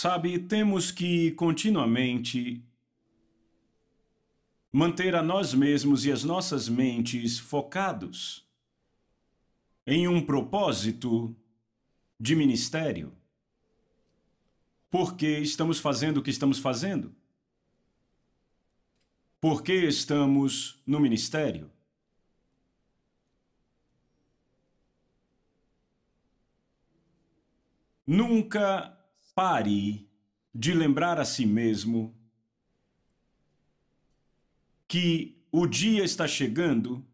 Sabe, temos que continuamente manter a nós mesmos e as nossas mentes focados em um propósito de ministério. Por que estamos fazendo o que estamos fazendo? Por que estamos no ministério? Nunca pare de lembrar a si mesmo que o dia está chegando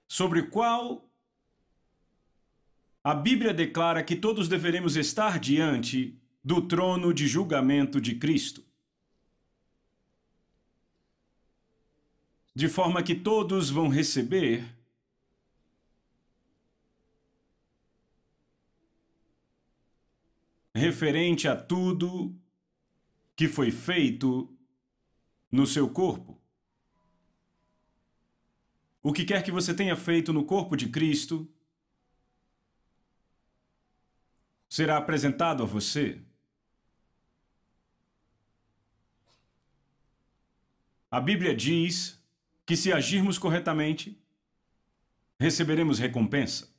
sobre o qual a Bíblia declara que todos deveremos estar diante do trono de julgamento de Cristo. De forma que todos vão receber referente a tudo que foi feito no seu corpo. O que quer que você tenha feito no corpo de Cristo será apresentado a você. A Bíblia diz que se agirmos corretamente, receberemos recompensa.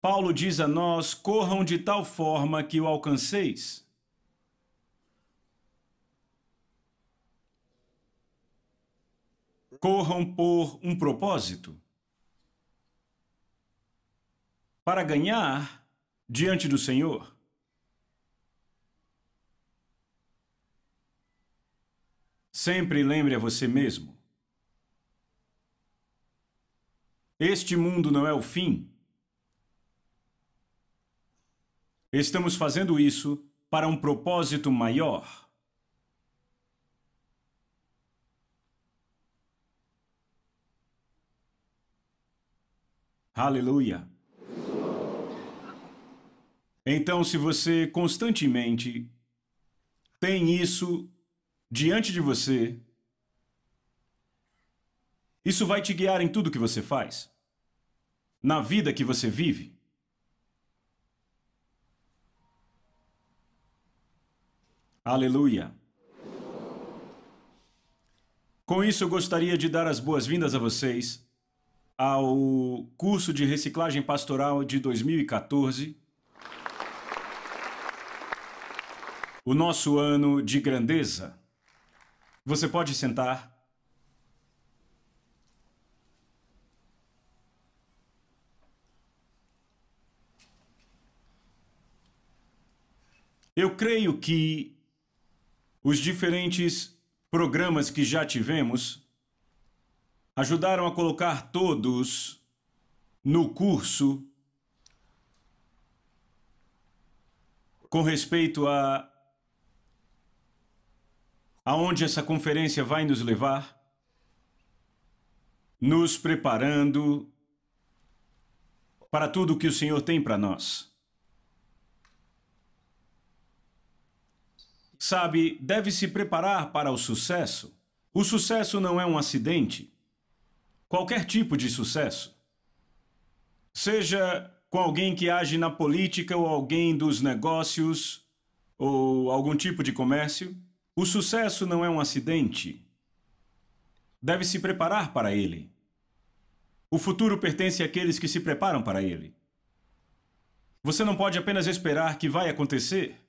Paulo diz a nós: corram de tal forma que o alcanceis. Corram por um propósito. Para ganhar diante do Senhor. Sempre lembre a você mesmo: este mundo não é o fim. Estamos fazendo isso para um propósito maior. Aleluia! Então, se você constantemente tem isso diante de você, isso vai te guiar em tudo que você faz, na vida que você vive. Aleluia! Com isso, eu gostaria de dar as boas-vindas a vocês ao curso de reciclagem pastoral de 2014, o nosso ano de grandeza. Você pode sentar. Eu creio que os diferentes programas que já tivemos ajudaram a colocar todos no curso com respeito a aonde essa conferência vai nos levar, nos preparando para tudo o que o Senhor tem para nós. Sabe, deve se preparar para o sucesso. O sucesso não é um acidente. Qualquer tipo de sucesso. Seja com alguém que age na política ou alguém dos negócios ou algum tipo de comércio, o sucesso não é um acidente. Deve se preparar para ele. O futuro pertence àqueles que se preparam para ele. Você não pode apenas esperar que vai acontecer.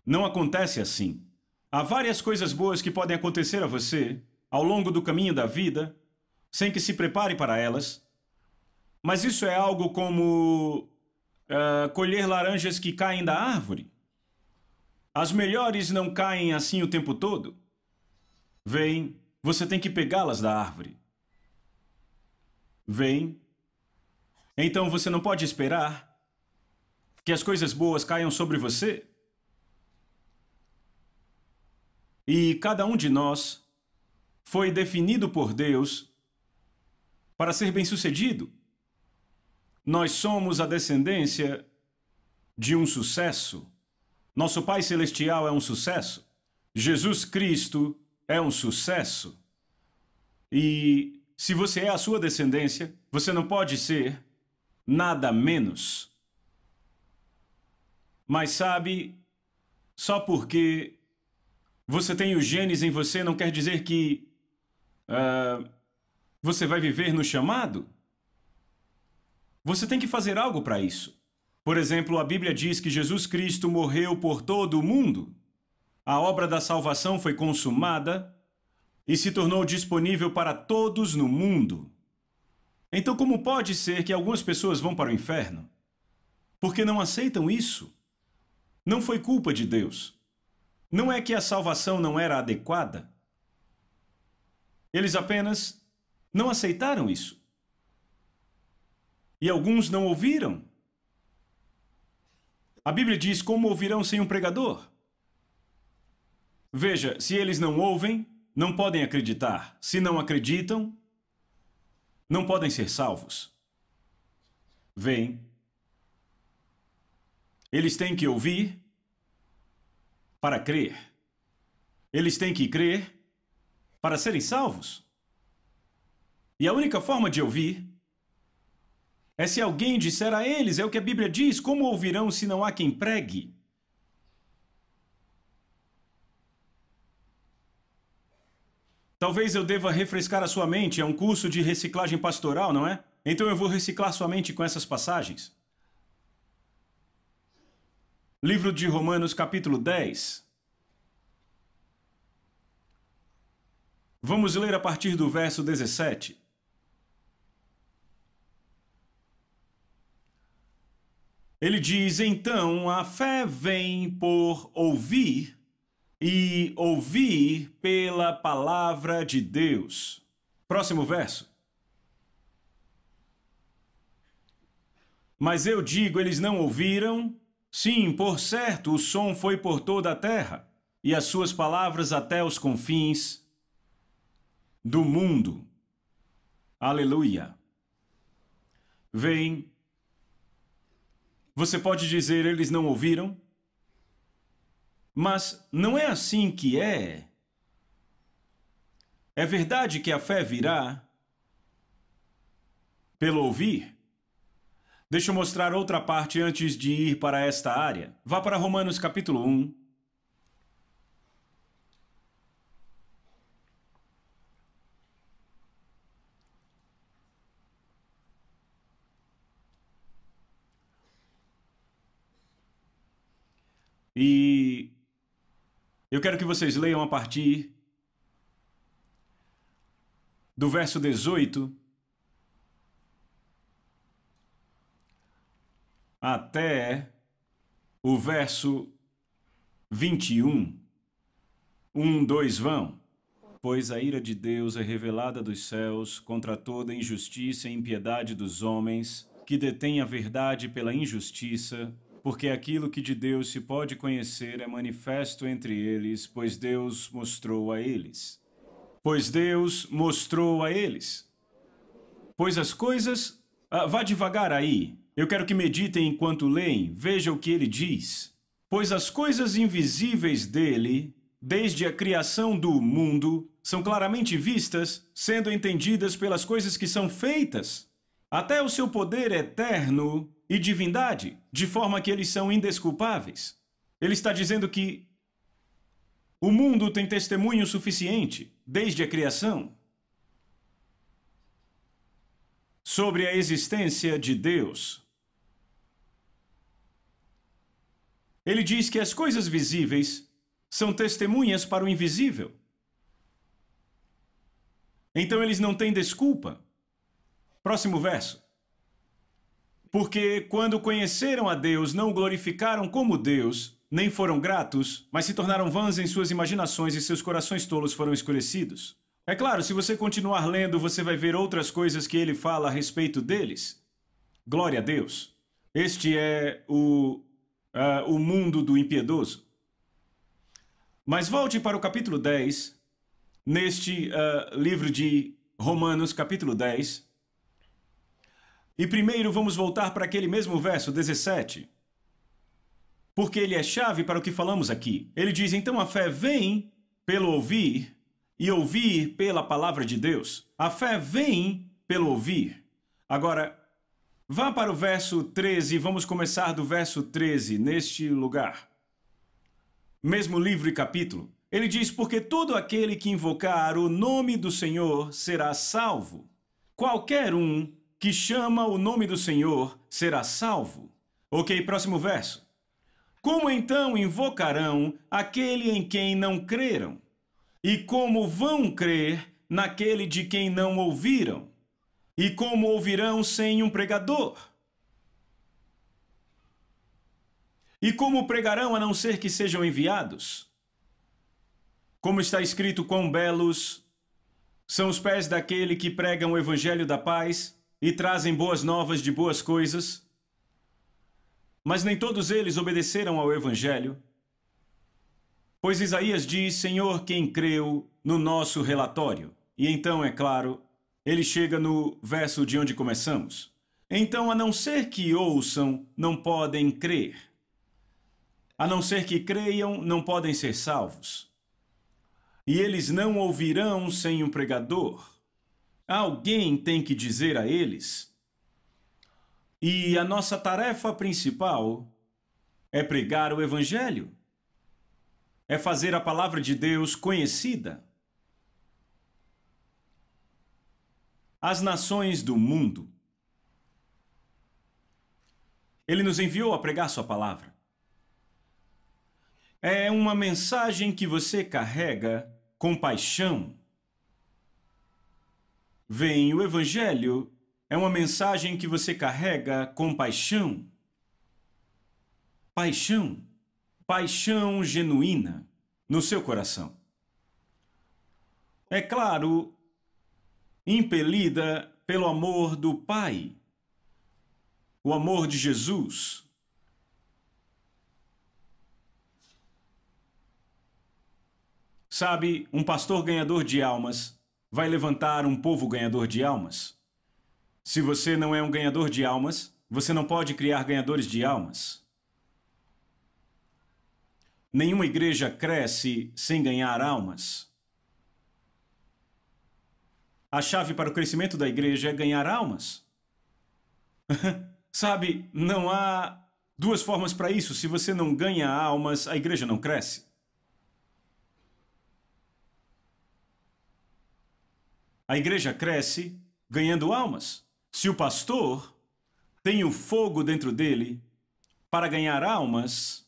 Não acontece assim. Há várias coisas boas que podem acontecer a você ao longo do caminho da vida, sem que se prepare para elas. Mas isso é algo como colher laranjas que caem da árvore. As melhores não caem assim o tempo todo. Vem, você tem que pegá-las da árvore. Vem. Então você não pode esperar que as coisas boas caiam sobre você. E cada um de nós foi definido por Deus para ser bem-sucedido. Nós somos a descendência de um sucesso. Nosso Pai Celestial é um sucesso. Jesus Cristo é um sucesso. E se você é a sua descendência, você não pode ser nada menos. Mas sabe, só porque você tem os genes em você não quer dizer que você vai viver no chamado. Você tem que fazer algo para isso. Por exemplo, a Bíblia diz que Jesus Cristo morreu por todo o mundo. A obra da salvação foi consumada e se tornou disponível para todos no mundo. Então, como pode ser que algumas pessoas vão para o inferno? Porque não aceitam isso. Não foi culpa de Deus. Não é que a salvação não era adequada. Eles apenas não aceitaram isso. E alguns não ouviram. A Bíblia diz: como ouvirão sem um pregador? Veja, se eles não ouvem, não podem acreditar. Se não acreditam, não podem ser salvos. Veem. Eles têm que ouvir para crer. Eles têm que crer para serem salvos. E a única forma de ouvir é se alguém disser a eles, é o que a Bíblia diz: como ouvirão se não há quem pregue? Talvez eu deva refrescar a sua mente, é um curso de reciclagem pastoral, não é? Então eu vou reciclar sua mente com essas passagens. Livro de Romanos, capítulo 10. Vamos ler a partir do verso 17. Ele diz: então a fé vem por ouvir, e ouvir pela palavra de Deus. Próximo verso. Mas eu digo, eles não ouviram. Sim, por certo, o som foi por toda a terra, e as suas palavras até os confins do mundo. Aleluia. Vem. Você pode dizer, eles não ouviram? Mas não é assim que é. É verdade que a fé virá pelo ouvir? Deixa eu mostrar outra parte antes de ir para esta área. Vá para Romanos capítulo 1. E eu quero que vocês leiam a partir do verso 18 até o verso 21. 2 vão. Pois a ira de Deus é revelada dos céus contra toda injustiça e impiedade dos homens, que detêm a verdade pela injustiça, porque aquilo que de Deus se pode conhecer é manifesto entre eles, pois Deus mostrou a eles. Pois Deus mostrou a eles. Pois as coisas... vá devagar aí. Eu quero que meditem enquanto leem. Veja o que ele diz. Pois as coisas invisíveis dele, desde a criação do mundo, são claramente vistas, sendo entendidas pelas coisas que são feitas, até o seu poder eterno e divindade, de forma que eles são indesculpáveis. Ele está dizendo que o mundo tem testemunho suficiente, desde a criação, sobre a existência de Deus. Ele diz que as coisas visíveis são testemunhas para o invisível. Então eles não têm desculpa. Próximo verso. Porque quando conheceram a Deus, não o glorificaram como Deus, nem foram gratos, mas se tornaram vãs em suas imaginações e seus corações tolos foram escurecidos. É claro, se você continuar lendo, você vai ver outras coisas que ele fala a respeito deles. Glória a Deus. Este é o mundo do impiedoso. Mas volte para o capítulo 10, neste livro de Romanos, capítulo 10. E primeiro vamos voltar para aquele mesmo verso, 17. Porque ele é chave para o que falamos aqui. Ele diz, então a fé vem pelo ouvir, e ouvir pela palavra de Deus. A fé vem pelo ouvir. Agora, vá para o verso 13, vamos começar do verso 13, neste lugar. Mesmo livro e capítulo. Ele diz, porque todo aquele que invocar o nome do Senhor será salvo. Qualquer um que chama o nome do Senhor será salvo. Ok, próximo verso. Como então invocarão aquele em quem não creram? E como vão crer naquele de quem não ouviram? E como ouvirão sem um pregador? E como pregarão a não ser que sejam enviados? Como está escrito, quão belos são os pés daquele que pregam o evangelho da paz e trazem boas novas de boas coisas. Mas nem todos eles obedeceram ao evangelho. Pois Isaías diz, Senhor, quem creu no nosso relatório? E então, é claro, ele chega no verso de onde começamos. Então, a não ser que ouçam, não podem crer. A não ser que creiam, não podem ser salvos. E eles não ouvirão sem um pregador. Alguém tem que dizer a eles. E a nossa tarefa principal é pregar o evangelho. É fazer a palavra de Deus conhecida. As nações do mundo. Ele nos enviou a pregar sua palavra. É uma mensagem que você carrega com paixão. Vem, o evangelho é uma mensagem que você carrega com paixão. Paixão. Paixão genuína no seu coração. É claro, impelida pelo amor do Pai. O amor de Jesus. Sabe, um pastor ganhador de almas vai levantar um povo ganhador de almas. Se você não é um ganhador de almas, você não pode criar ganhadores de almas. Nenhuma igreja cresce sem ganhar almas. A chave para o crescimento da igreja é ganhar almas. Sabe, não há duas formas para isso. Se você não ganha almas, a igreja não cresce. A igreja cresce ganhando almas. Se o pastor tem o fogo dentro dele para ganhar almas,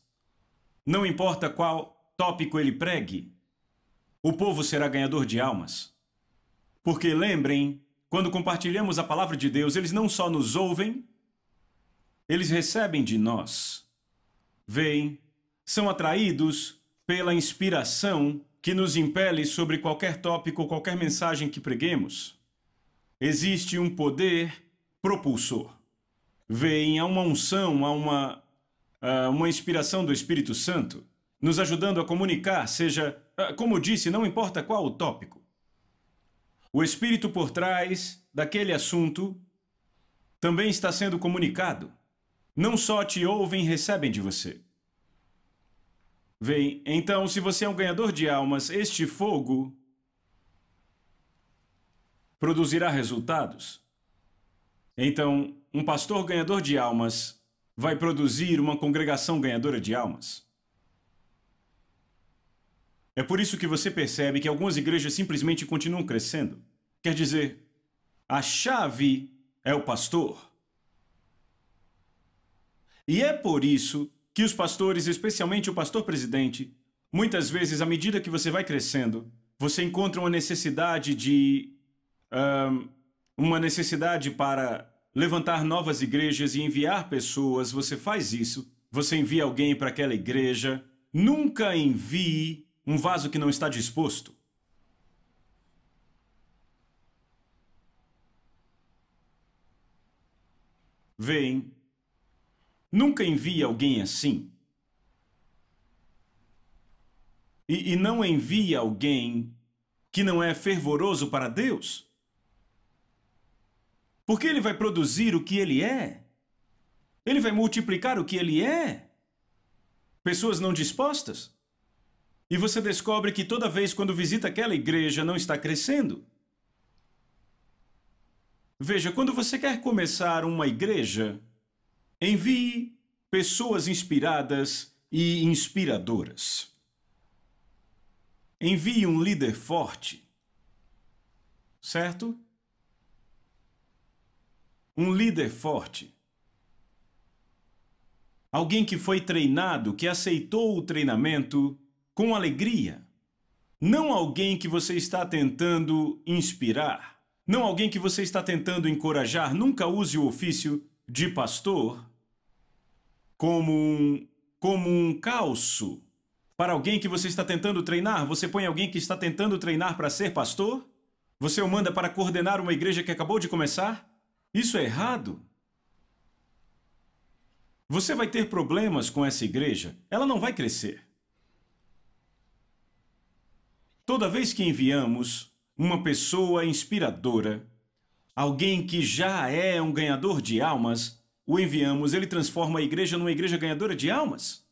não importa qual tópico ele pregue, o povo será ganhador de almas. Porque lembrem, quando compartilhamos a palavra de Deus, eles não só nos ouvem, eles recebem de nós. Veem, são atraídos pela inspiração que nos impele sobre qualquer tópico ou qualquer mensagem que preguemos. Existe um poder propulsor. Veem, há uma unção, há uma inspiração do Espírito Santo, nos ajudando a comunicar, seja, como eu disse, não importa qual o tópico. O Espírito por trás daquele assunto também está sendo comunicado. Não só te ouvem e recebem de você. Vem, então, se você é um ganhador de almas, este fogo produzirá resultados. Então, um pastor ganhador de almas vai produzir uma congregação ganhadora de almas. É por isso que você percebe que algumas igrejas simplesmente continuam crescendo. Quer dizer, a chave é o pastor. E é por isso que os pastores, especialmente o pastor presidente, muitas vezes, à medida que você vai crescendo, você encontra uma necessidade para levantar novas igrejas e enviar pessoas. Você faz isso, você envia alguém para aquela igreja. Nunca envie um vaso que não está disposto. Vem. Nunca envie alguém assim. E não envie alguém que não é fervoroso para Deus. Porque ele vai produzir o que ele é. Ele vai multiplicar o que ele é. Pessoas não dispostas. E você descobre que toda vez quando visita aquela igreja não está crescendo. Veja, quando você quer começar uma igreja, envie pessoas inspiradas e inspiradoras. Envie um líder forte. Certo? Um líder forte. Alguém que foi treinado, que aceitou o treinamento com alegria. Não alguém que você está tentando inspirar. Não alguém que você está tentando encorajar. Nunca use o ofício de pastor como um calço para alguém que você está tentando treinar. Você põe alguém que está tentando treinar para ser pastor? Você o manda para coordenar uma igreja que acabou de começar? Isso é errado. Você vai ter problemas com essa igreja. Ela não vai crescer. Toda vez que enviamos uma pessoa inspiradora, alguém que já é um ganhador de almas, o enviamos, ele transforma a igreja numa igreja ganhadora de almas.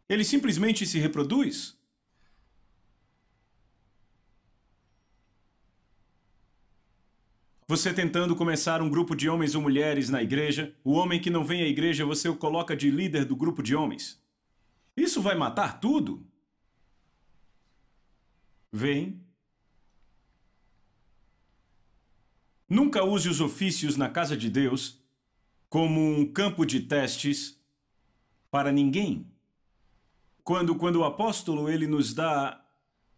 Ele simplesmente se reproduz. Você tentando começar um grupo de homens ou mulheres na igreja, o homem que não vem à igreja, você o coloca de líder do grupo de homens. Isso vai matar tudo. Vem. Nunca use os ofícios na casa de Deus como um campo de testes para ninguém. Quando o apóstolo ele nos dá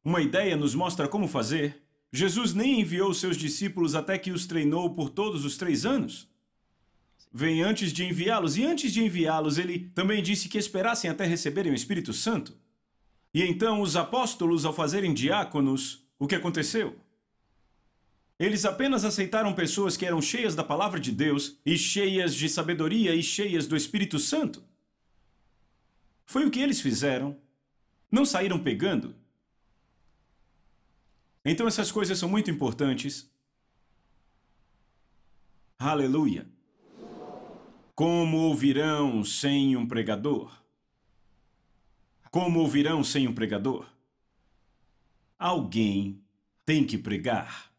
uma ideia, nos mostra como fazer, Jesus nem enviou seus discípulos até que os treinou por todos os 3 anos. Vem antes de enviá-los, e antes de enviá-los, ele também disse que esperassem até receberem o Espírito Santo. E então os apóstolos, ao fazerem diáconos, o que aconteceu? Eles apenas aceitaram pessoas que eram cheias da palavra de Deus, e cheias de sabedoria, e cheias do Espírito Santo. Foi o que eles fizeram. Não saíram pegando. Então essas coisas são muito importantes. Aleluia. Como ouvirão sem um pregador? Como ouvirão sem um pregador? Alguém tem que pregar.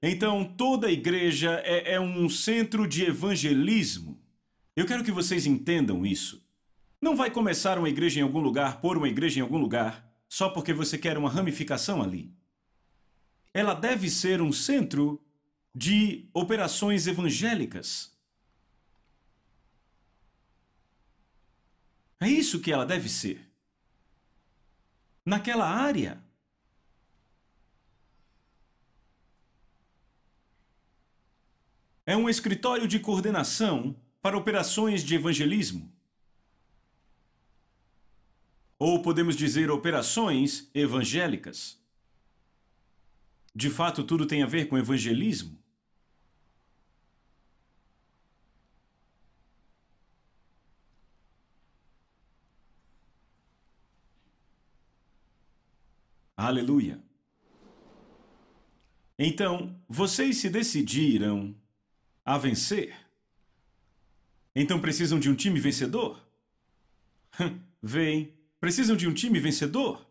Então toda a igreja é um centro de evangelismo. Eu quero que vocês entendam isso. Não vai começar uma igreja em algum lugar, pôr uma igreja em algum lugar, só porque você quer uma ramificação ali. Ela deve ser um centro de operações evangélicas. É isso que ela deve ser. Naquela área. É um escritório de coordenação para operações de evangelismo. Ou podemos dizer operações evangélicas. De fato, tudo tem a ver com evangelismo. Aleluia. Então, vocês se decidiram a vencer. Então precisam de um time vencedor? Vem, precisam de um time vencedor?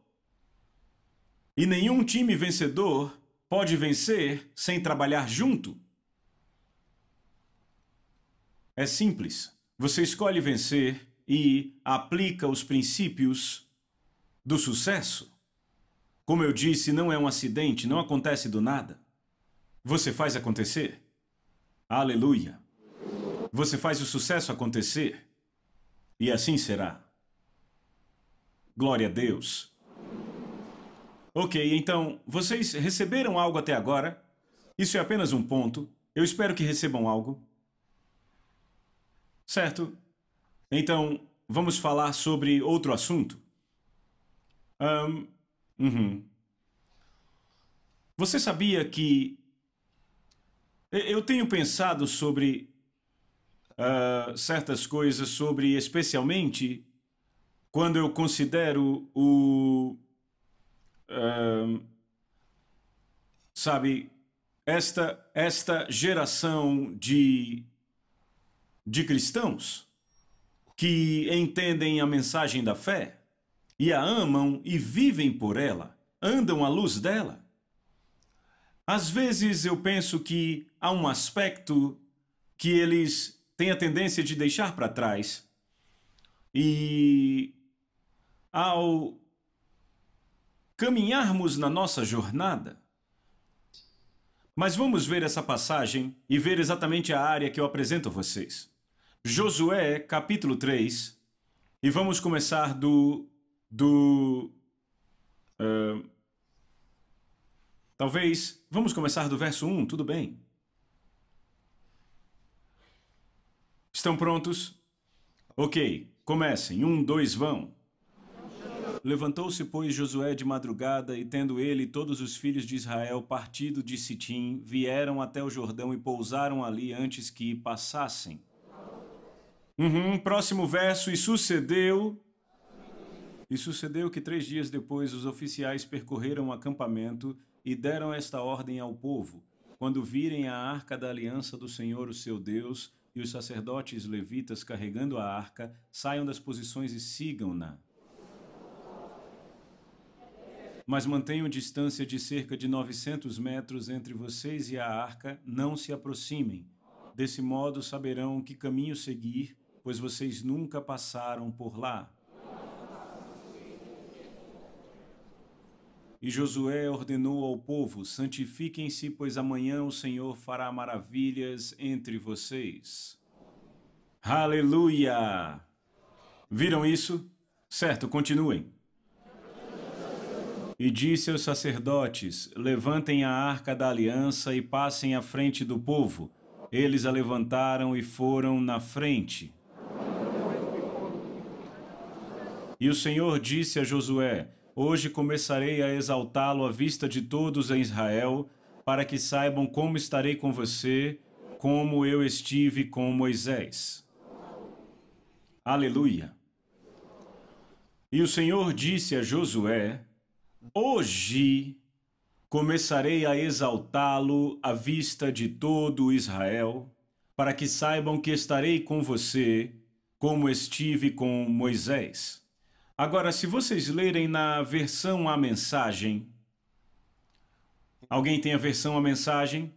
E nenhum time vencedor pode vencer sem trabalhar junto. É simples. Você escolhe vencer e aplica os princípios do sucesso. Como eu disse, não é um acidente, não acontece do nada. Você faz acontecer. Aleluia. Você faz o sucesso acontecer. E assim será. Glória a Deus. Ok, então, vocês receberam algo até agora? Isso é apenas um ponto. Eu espero que recebam algo. Certo? Então, vamos falar sobre outro assunto. Você sabia que eu tenho pensado sobre certas coisas, sobre especialmente quando eu considero sabe, esta geração de cristãos que entendem a mensagem da fé e a amam e vivem por ela, andam à luz dela. Às vezes eu penso que há um aspecto que eles têm a tendência de deixar para trás. E ao caminharmos na nossa jornada, mas vamos ver essa passagem e ver exatamente a área que eu apresento a vocês. Josué, capítulo 3, e vamos começar talvez, vamos começar do verso 1, tudo bem? Estão prontos? Ok, comecem. 1, 2, vão. Levantou-se, pois, Josué de madrugada, e tendo ele e todos os filhos de Israel partido de Sitim, vieram até o Jordão e pousaram ali antes que passassem. Próximo verso. E sucedeu que 3 dias depois os oficiais percorreram o acampamento e deram esta ordem ao povo: quando virem a arca da aliança do Senhor, o seu Deus, e os sacerdotes levitas carregando a arca, saiam das posições e sigam-na. Mas mantenham distância de cerca de 900 metros entre vocês e a arca, não se aproximem. Desse modo saberão que caminho seguir, pois vocês nunca passaram por lá. E Josué ordenou ao povo: santifiquem-se, pois amanhã o Senhor fará maravilhas entre vocês. Aleluia! Viram isso? Certo, continuem. E disse aos sacerdotes: levantem a arca da aliança e passem à frente do povo. Eles a levantaram e foram na frente. E o Senhor disse a Josué: hoje começarei a exaltá-lo à vista de todos em Israel, para que saibam como estarei com você, como eu estive com Moisés. Aleluia! E o Senhor disse a Josué: hoje começarei a exaltá-lo à vista de todo Israel, para que saibam que estarei com você, como estive com Moisés. Agora, se vocês lerem na versão A Mensagem... Alguém tem a versão A Mensagem?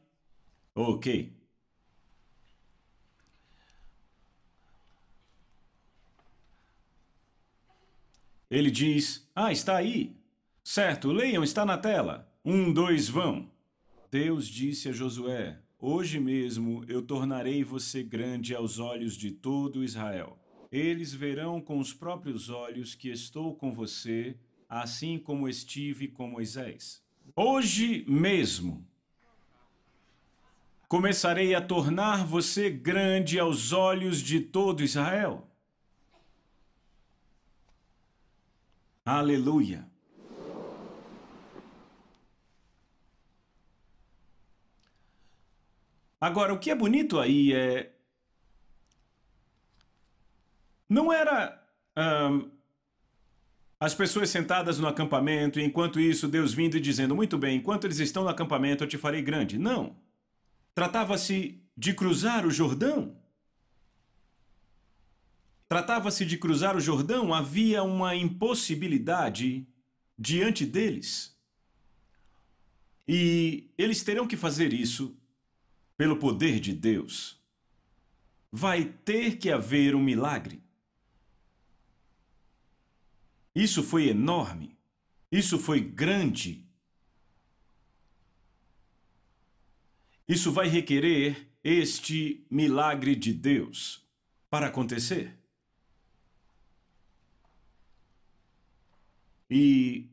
Ok. Ele diz: está aí. Certo, leiam, está na tela. 1, 2, vão. Deus disse a Josué: hoje mesmo eu tornarei você grande aos olhos de todo Israel. Eles verão com os próprios olhos que estou com você, assim como estive com Moisés. Hoje mesmo começarei a tornar você grande aos olhos de todo Israel. Aleluia! Agora, o que é bonito aí é... não era as pessoas sentadas no acampamento, e enquanto isso Deus vindo e dizendo: muito bem, enquanto eles estão no acampamento eu te farei grande. Não. Tratava-se de cruzar o Jordão. Tratava-se de cruzar o Jordão, havia uma impossibilidade diante deles. E eles terão que fazer isso pelo poder de Deus. Vai ter que haver um milagre. Isso foi enorme. Isso foi grande. Isso vai requerer este milagre de Deus para acontecer. E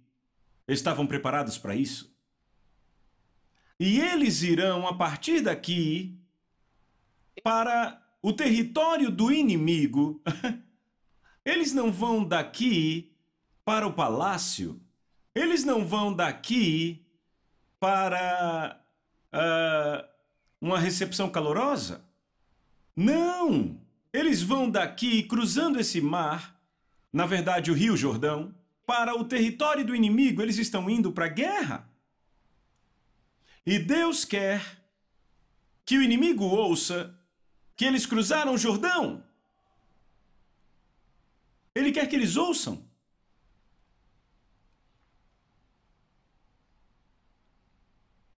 estavam preparados para isso? E eles irão, a partir daqui, para o território do inimigo. Eles não vão daqui para o palácio. Eles não vão daqui para uma recepção calorosa. Não! Eles vão daqui, cruzando esse mar, na verdade o Rio Jordão, para o território do inimigo. Eles estão indo para a guerra. E Deus quer que o inimigo ouça que eles cruzaram o Jordão. Ele quer que eles ouçam.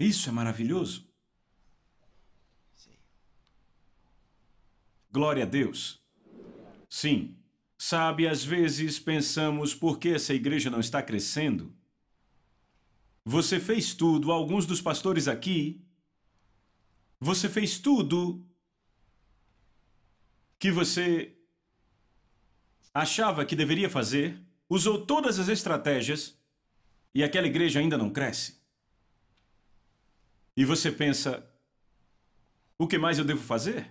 Isso é maravilhoso. Glória a Deus. Sim. Sabe, às vezes pensamos por que essa igreja não está crescendo. Você fez tudo, alguns dos pastores aqui, você fez tudo que você achava que deveria fazer, usou todas as estratégias e aquela igreja ainda não cresce. E você pensa, o que mais eu devo fazer?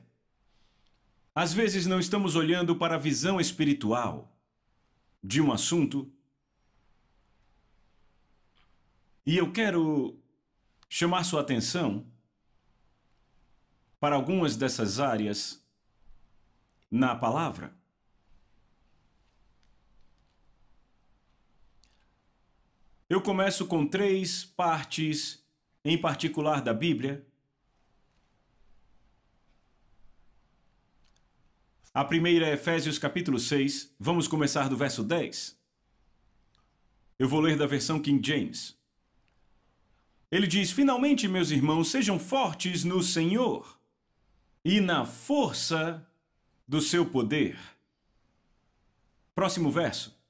Às vezes não estamos olhando para a visão espiritual de um assunto. E eu quero chamar sua atenção para algumas dessas áreas na palavra. Eu começo com 3 partes em particular da Bíblia. A primeira é Efésios capítulo 6. Vamos começar do verso 10. Eu vou ler da versão King James. Ele diz: finalmente, meus irmãos, sejam fortes no Senhor e na força do seu poder. Próximo verso.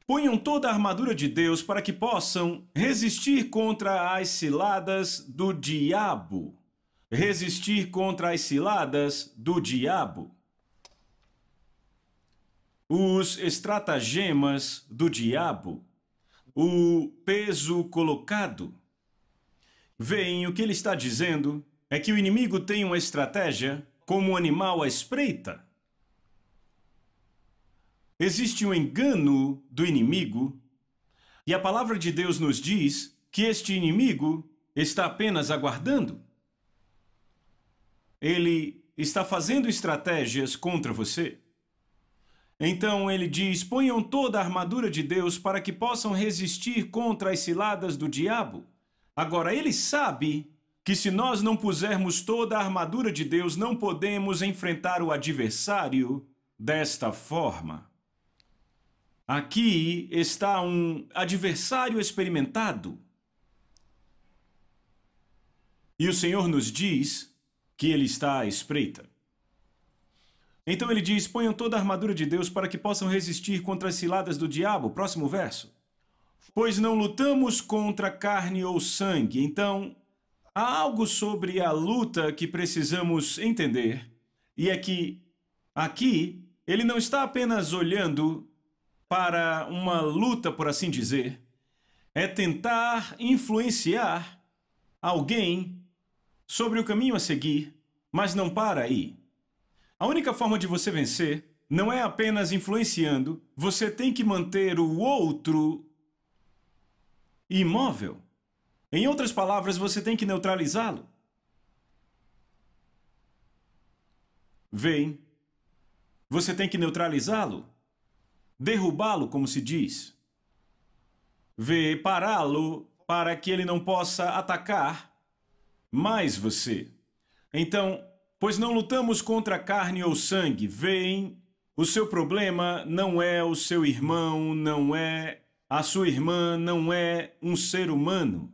Ponham toda a armadura de Deus para que possam resistir contra as ciladas do diabo. Resistir contra as ciladas do diabo. Os estratagemas do diabo. O peso colocado. Veem, o que ele está dizendo é que o inimigo tem uma estratégia como um animal à espreita. Existe um engano do inimigo e a palavra de Deus nos diz que este inimigo está apenas aguardando. Ele está fazendo estratégias contra você. Então ele diz: ponham toda a armadura de Deus para que possam resistir contra as ciladas do diabo. Agora, ele sabe que se nós não pusermos toda a armadura de Deus, não podemos enfrentar o adversário desta forma. Aqui está um adversário experimentado. E o Senhor nos diz que ele está à espreita. Então ele diz: ponham toda a armadura de Deus para que possam resistir contra as ciladas do diabo. Próximo verso. Pois não lutamos contra carne ou sangue. Então, há algo sobre a luta que precisamos entender. E é que, aqui, ele não está apenas olhando para uma luta, por assim dizer. É tentar influenciar alguém sobre o caminho a seguir, mas não para aí. A única forma de você vencer não é apenas influenciando, você tem que manter o outro imóvel. Em outras palavras, você tem que neutralizá-lo. Vem, você tem que neutralizá-lo, derrubá-lo, como se diz. Vê, pará-lo para que ele não possa atacar mais você. Então, pois não lutamos contra carne ou sangue. Veem, o seu problema não é o seu irmão, não é a sua irmã, não é um ser humano.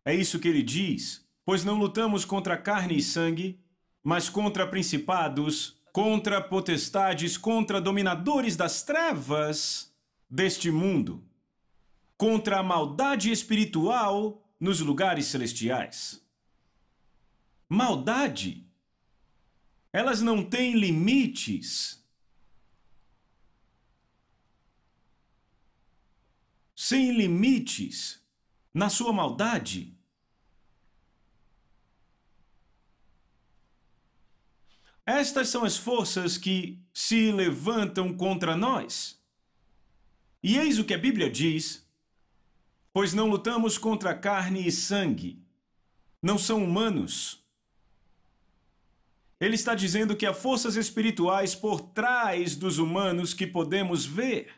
É isso que ele diz. Pois não lutamos contra carne e sangue, mas contra principados, contra potestades, contra dominadores das trevas deste mundo, contra a maldade espiritual nos lugares celestiais. Maldade. Elas não têm limites. Sem limites na sua maldade. Estas são as forças que se levantam contra nós. E eis o que a Bíblia diz: pois não lutamos contra carne e sangue. Não são humanos. Ele está dizendo que há forças espirituais por trás dos humanos que podemos ver.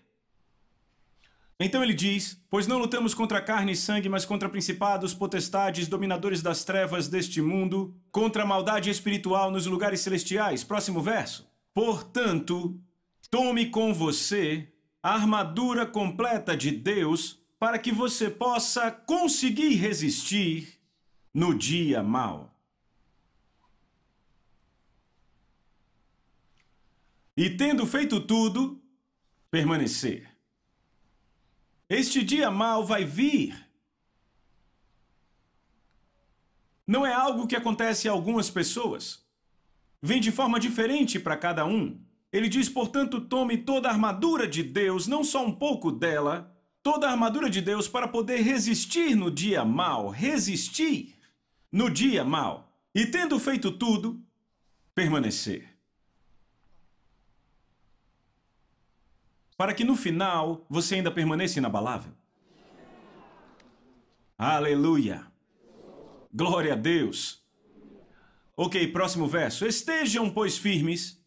Então ele diz: pois não lutamos contra carne e sangue, mas contra principados, potestades, dominadores das trevas deste mundo, contra a maldade espiritual nos lugares celestiais. Próximo verso. Portanto, tome com você a armadura completa de Deus para que você possa conseguir resistir no dia mau. E tendo feito tudo, permanecer. Este dia mau vai vir. Não é algo que acontece a algumas pessoas. Vem de forma diferente para cada um. Ele diz, portanto, tome toda a armadura de Deus, não só um pouco dela, toda a armadura de Deus para poder resistir no dia mau. Resistir no dia mau. E tendo feito tudo, permanecer. Para que no final você ainda permaneça inabalável. Aleluia! Glória a Deus! Ok, próximo verso. Estejam, pois, firmes,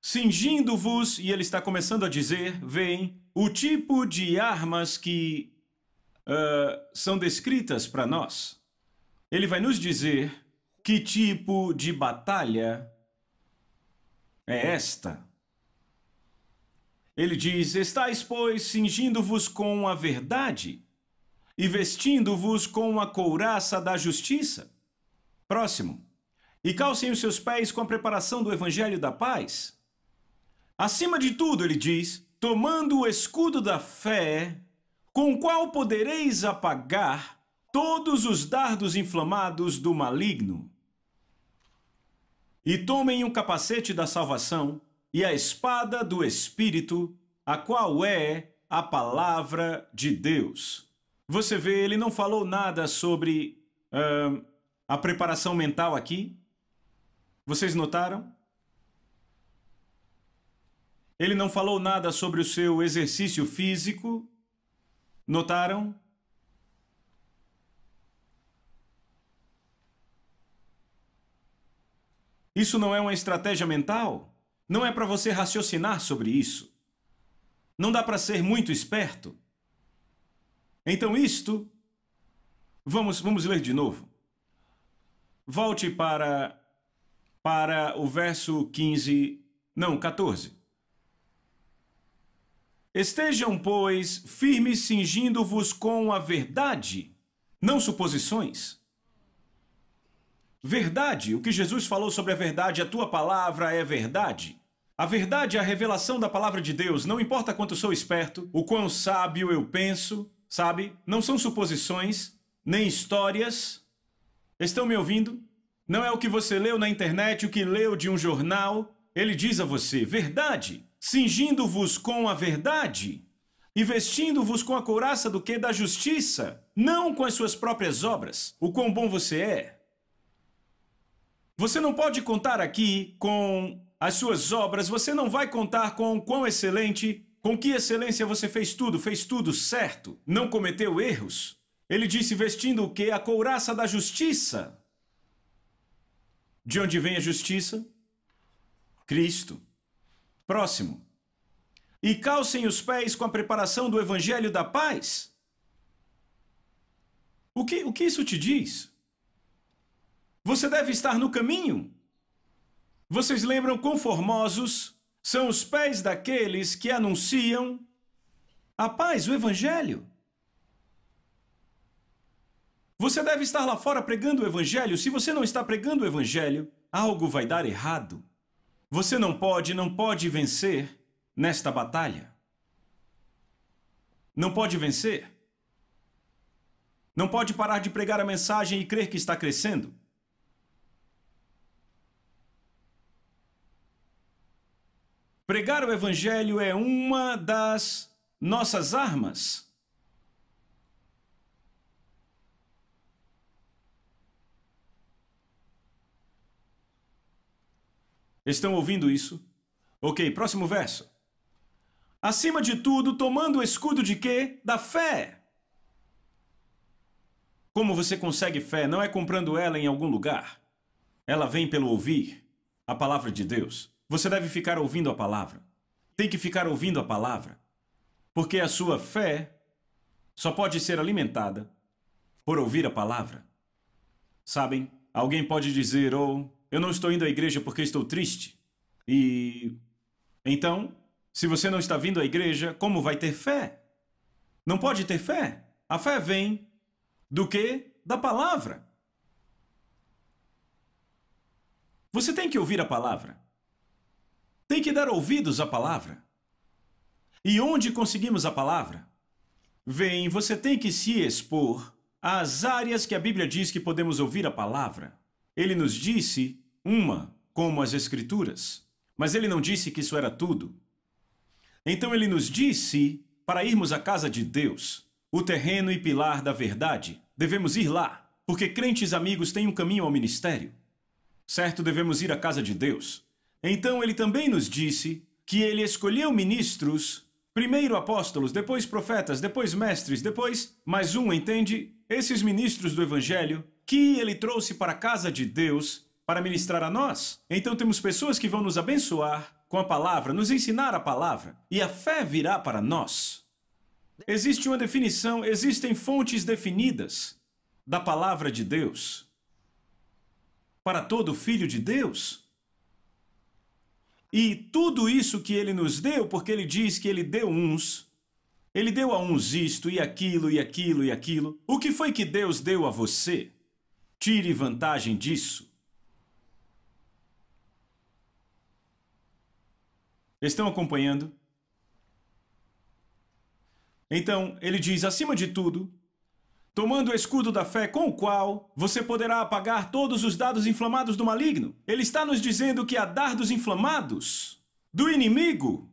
cingindo-vos, e ele está começando a dizer, veem, o tipo de armas que são descritas para nós. Ele vai nos dizer que tipo de batalha é esta. Ele diz, estais, pois, cingindo-vos com a verdade e vestindo-vos com a couraça da justiça. Próximo. E calcem os seus pés com a preparação do evangelho da paz. Acima de tudo, ele diz, tomando o escudo da fé, com o qual podereis apagar todos os dardos inflamados do maligno. E tomem o capacete da salvação e a espada do Espírito, a qual é a palavra de Deus. Você vê, ele não falou nada sobre a preparação mental aqui. Vocês notaram? Ele não falou nada sobre o seu exercício físico. Notaram? Isso não é uma estratégia mental? Não é para você raciocinar sobre isso. Não dá para ser muito esperto. Então isto... Vamos ler de novo. Volte para o verso 15... Não, 14. Estejam, pois, firmes, cingindo-vos com a verdade, não suposições. Verdade, o que Jesus falou sobre a verdade, a tua palavra é verdade. A verdade é a revelação da palavra de Deus, não importa quanto sou esperto, o quão sábio eu penso, sabe? Não são suposições, nem histórias. Estão me ouvindo? Não é o que você leu na internet, o que leu de um jornal. Ele diz a você, verdade, cingindo-vos com a verdade e vestindo-vos com a couraça do quê? Da justiça, não com as suas próprias obras, o quão bom você é. Você não pode contar aqui com as suas obras, você não vai contar com quão excelente, com que excelência você fez tudo certo, não cometeu erros. Ele disse vestindo o quê? A couraça da justiça. De onde vem a justiça? Cristo. Próximo. E calcem os pés com a preparação do evangelho da paz. O que isso te diz? Você deve estar no caminho. Vocês lembram quão formosos são os pés daqueles que anunciam a paz, o evangelho? Você deve estar lá fora pregando o evangelho. Se você não está pregando o evangelho, algo vai dar errado. Você não pode vencer nesta batalha. Não pode vencer. Não pode parar de pregar a mensagem e crer que está crescendo. Pregar o evangelho é uma das nossas armas. Estão ouvindo isso? Ok, próximo verso. Acima de tudo, tomando o escudo de quê? Da fé. Como você consegue fé? Não é comprando ela em algum lugar. Ela vem pelo ouvir a palavra de Deus. Você deve ficar ouvindo a palavra. Tem que ficar ouvindo a palavra. Porque a sua fé só pode ser alimentada por ouvir a palavra. Sabem? Alguém pode dizer, eu não estou indo à igreja porque estou triste. E então, se você não está vindo à igreja, como vai ter fé? Não pode ter fé. A fé vem do quê? Da palavra. Você tem que ouvir a palavra. Tem que dar ouvidos à palavra. E onde conseguimos a palavra? Bem, você tem que se expor às áreas que a Bíblia diz que podemos ouvir a palavra. Ele nos disse uma, como as Escrituras. Mas ele não disse que isso era tudo. Então ele nos disse para irmos à casa de Deus, o terreno e pilar da verdade. Devemos ir lá, porque crentes amigos têm um caminho ao ministério. Certo, devemos ir à casa de Deus. Então ele também nos disse que ele escolheu ministros, primeiro apóstolos, depois profetas, depois mestres, depois mais um, entende? Esses ministros do Evangelho que ele trouxe para a casa de Deus para ministrar a nós. Então temos pessoas que vão nos abençoar com a palavra, nos ensinar a palavra, e a fé virá para nós. Existe uma definição, existem fontes definidas da palavra de Deus para todo filho de Deus. E tudo isso que ele nos deu, porque ele diz que ele deu a uns isto e aquilo e aquilo e aquilo. O que foi que Deus deu a você? Tire vantagem disso. Estão acompanhando? Então, ele diz, acima de tudo, tomando o escudo da fé com o qual você poderá apagar todos os dardos inflamados do maligno. Ele está nos dizendo que há dardos inflamados do inimigo.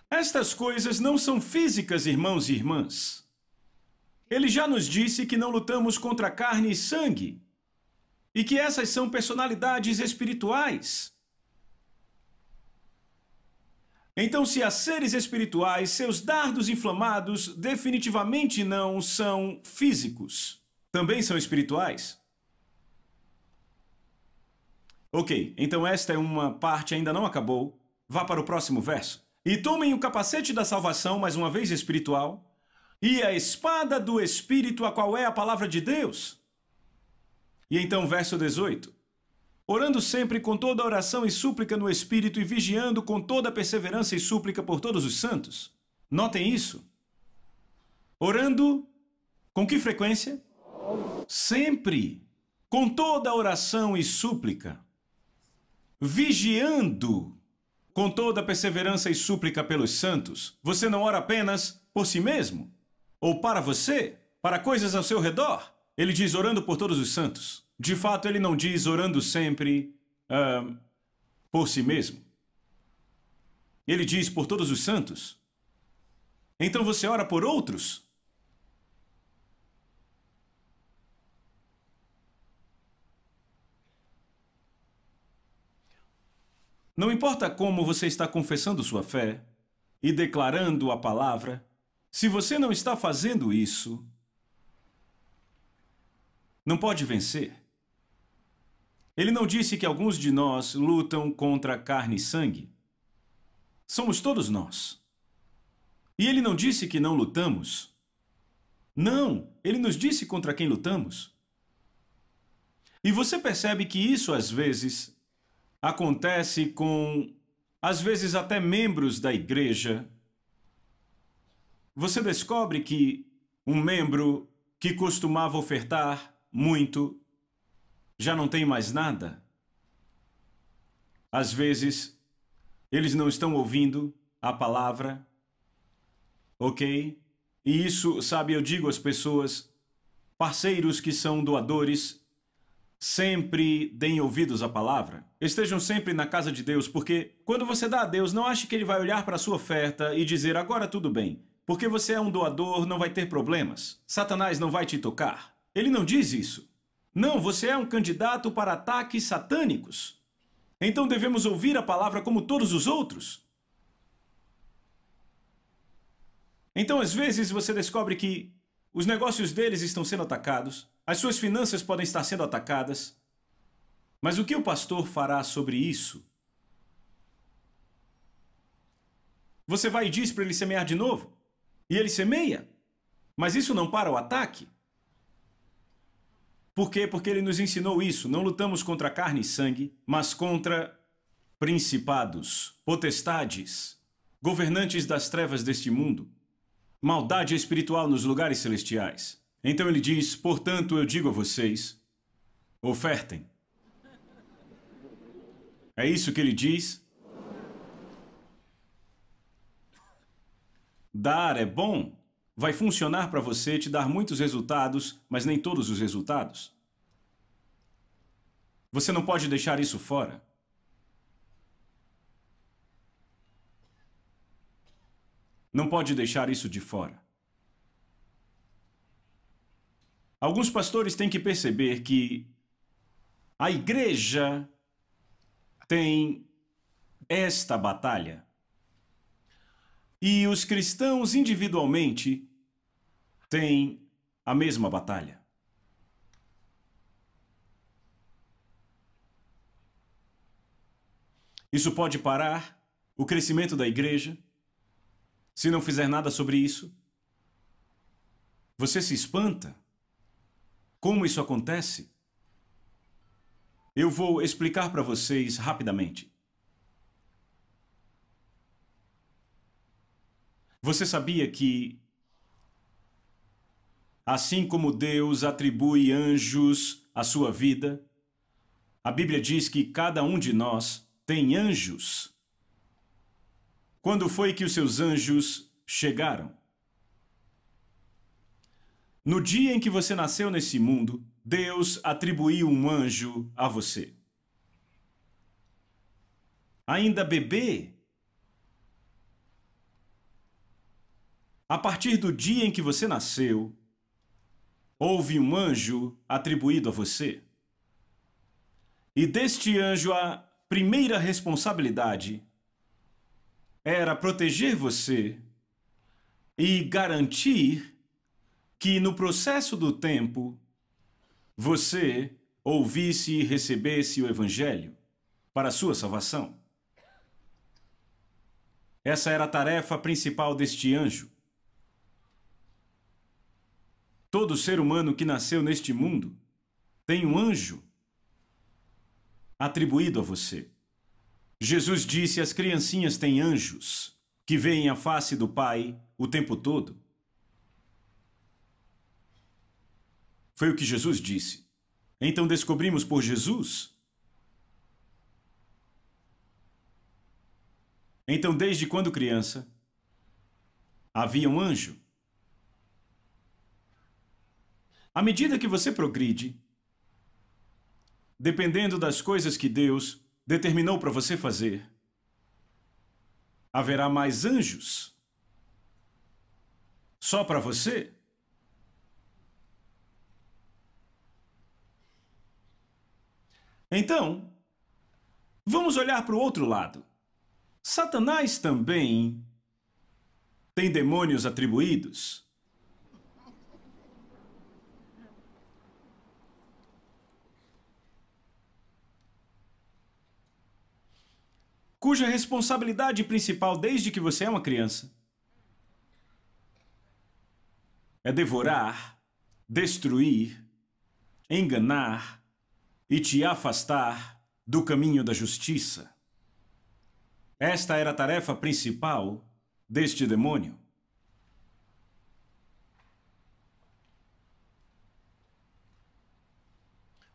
Estas coisas não são físicas, irmãos e irmãs. Ele já nos disse que não lutamos contra carne e sangue, e que essas são personalidades espirituais. Então, se há seres espirituais, seus dardos inflamados definitivamente não são físicos. Também são espirituais. Ok, então esta é uma parte, ainda não acabou. Vá para o próximo verso. E tomem o capacete da salvação, mais uma vez espiritual, e a espada do Espírito, a qual é a palavra de Deus. E então, verso 18. Orando sempre com toda oração e súplica no Espírito e vigiando com toda perseverança e súplica por todos os santos. Notem isso. Orando com que frequência? Sempre. Com toda oração e súplica. Vigiando com toda perseverança e súplica pelos santos. Você não ora apenas por si mesmo? Ou para você? Para coisas ao seu redor? Ele diz orando por todos os santos. De fato, ele não diz orando sempre por si mesmo. Ele diz por todos os santos. Então você ora por outros? Não importa como você está confessando sua fé e declarando a palavra, se você não está fazendo isso, não pode vencer. Ele não disse que alguns de nós lutam contra carne e sangue. Somos todos nós. E ele não disse que não lutamos. Não, ele nos disse contra quem lutamos. E você percebe que isso às vezes acontece com, às vezes até membros da igreja. Você descobre que um membro que costumava ofertar muito já não tem mais nada. Às vezes, eles não estão ouvindo a palavra, ok? E isso, sabe, eu digo às pessoas, parceiros que são doadores, sempre deem ouvidos à palavra. Estejam sempre na casa de Deus, porque quando você dá a Deus, não ache que Ele vai olhar para a sua oferta e dizer, agora tudo bem. Porque você é um doador, não vai ter problemas. Satanás não vai te tocar. Ele não diz isso. Não, você é um candidato para ataques satânicos. Então devemos ouvir a palavra como todos os outros. Então, às vezes, você descobre que os negócios deles estão sendo atacados, as suas finanças podem estar sendo atacadas. Mas o que o pastor fará sobre isso? Você vai e diz para ele semear de novo? E ele semeia? Mas isso não para o ataque? Por quê? Porque ele nos ensinou isso. Não lutamos contra carne e sangue, mas contra principados, potestades, governantes das trevas deste mundo, maldade espiritual nos lugares celestiais. Então ele diz, portanto, eu digo a vocês, Ofertem. É isso que ele diz? Dar é bom, vai funcionar para você, te dar muitos resultados, mas nem todos os resultados. Você não pode deixar isso fora. Não pode deixar isso de fora. Alguns pastores têm que perceber que a igreja tem esta batalha. E os cristãos individualmente têm a mesma batalha. Isso pode parar o crescimento da igreja se não fizer nada sobre isso. Você se espanta? Como isso acontece? Eu vou explicar para vocês rapidamente. Você sabia que, assim como Deus atribui anjos à sua vida, a Bíblia diz que cada um de nós tem anjos? Quando foi que os seus anjos chegaram? No dia em que você nasceu nesse mundo, Deus atribuiu um anjo a você. Ainda bebê, a partir do dia em que você nasceu, houve um anjo atribuído a você. E deste anjo, a primeira responsabilidade era proteger você e garantir que no processo do tempo você ouvisse e recebesse o Evangelho para a sua salvação. Essa era a tarefa principal deste anjo. Todo ser humano que nasceu neste mundo tem um anjo atribuído a você. Jesus disse: as criancinhas têm anjos que veem a face do Pai o tempo todo. Foi o que Jesus disse. Então descobrimos por Jesus. Então, desde quando criança, havia um anjo. À medida que você progride, dependendo das coisas que Deus determinou para você fazer, haverá mais anjos só para você. Então, vamos olhar para o outro lado. Satanás também tem demônios atribuídos. Cuja responsabilidade principal desde que você é uma criança é devorar, destruir, enganar e te afastar do caminho da justiça. Esta era a tarefa principal deste demônio.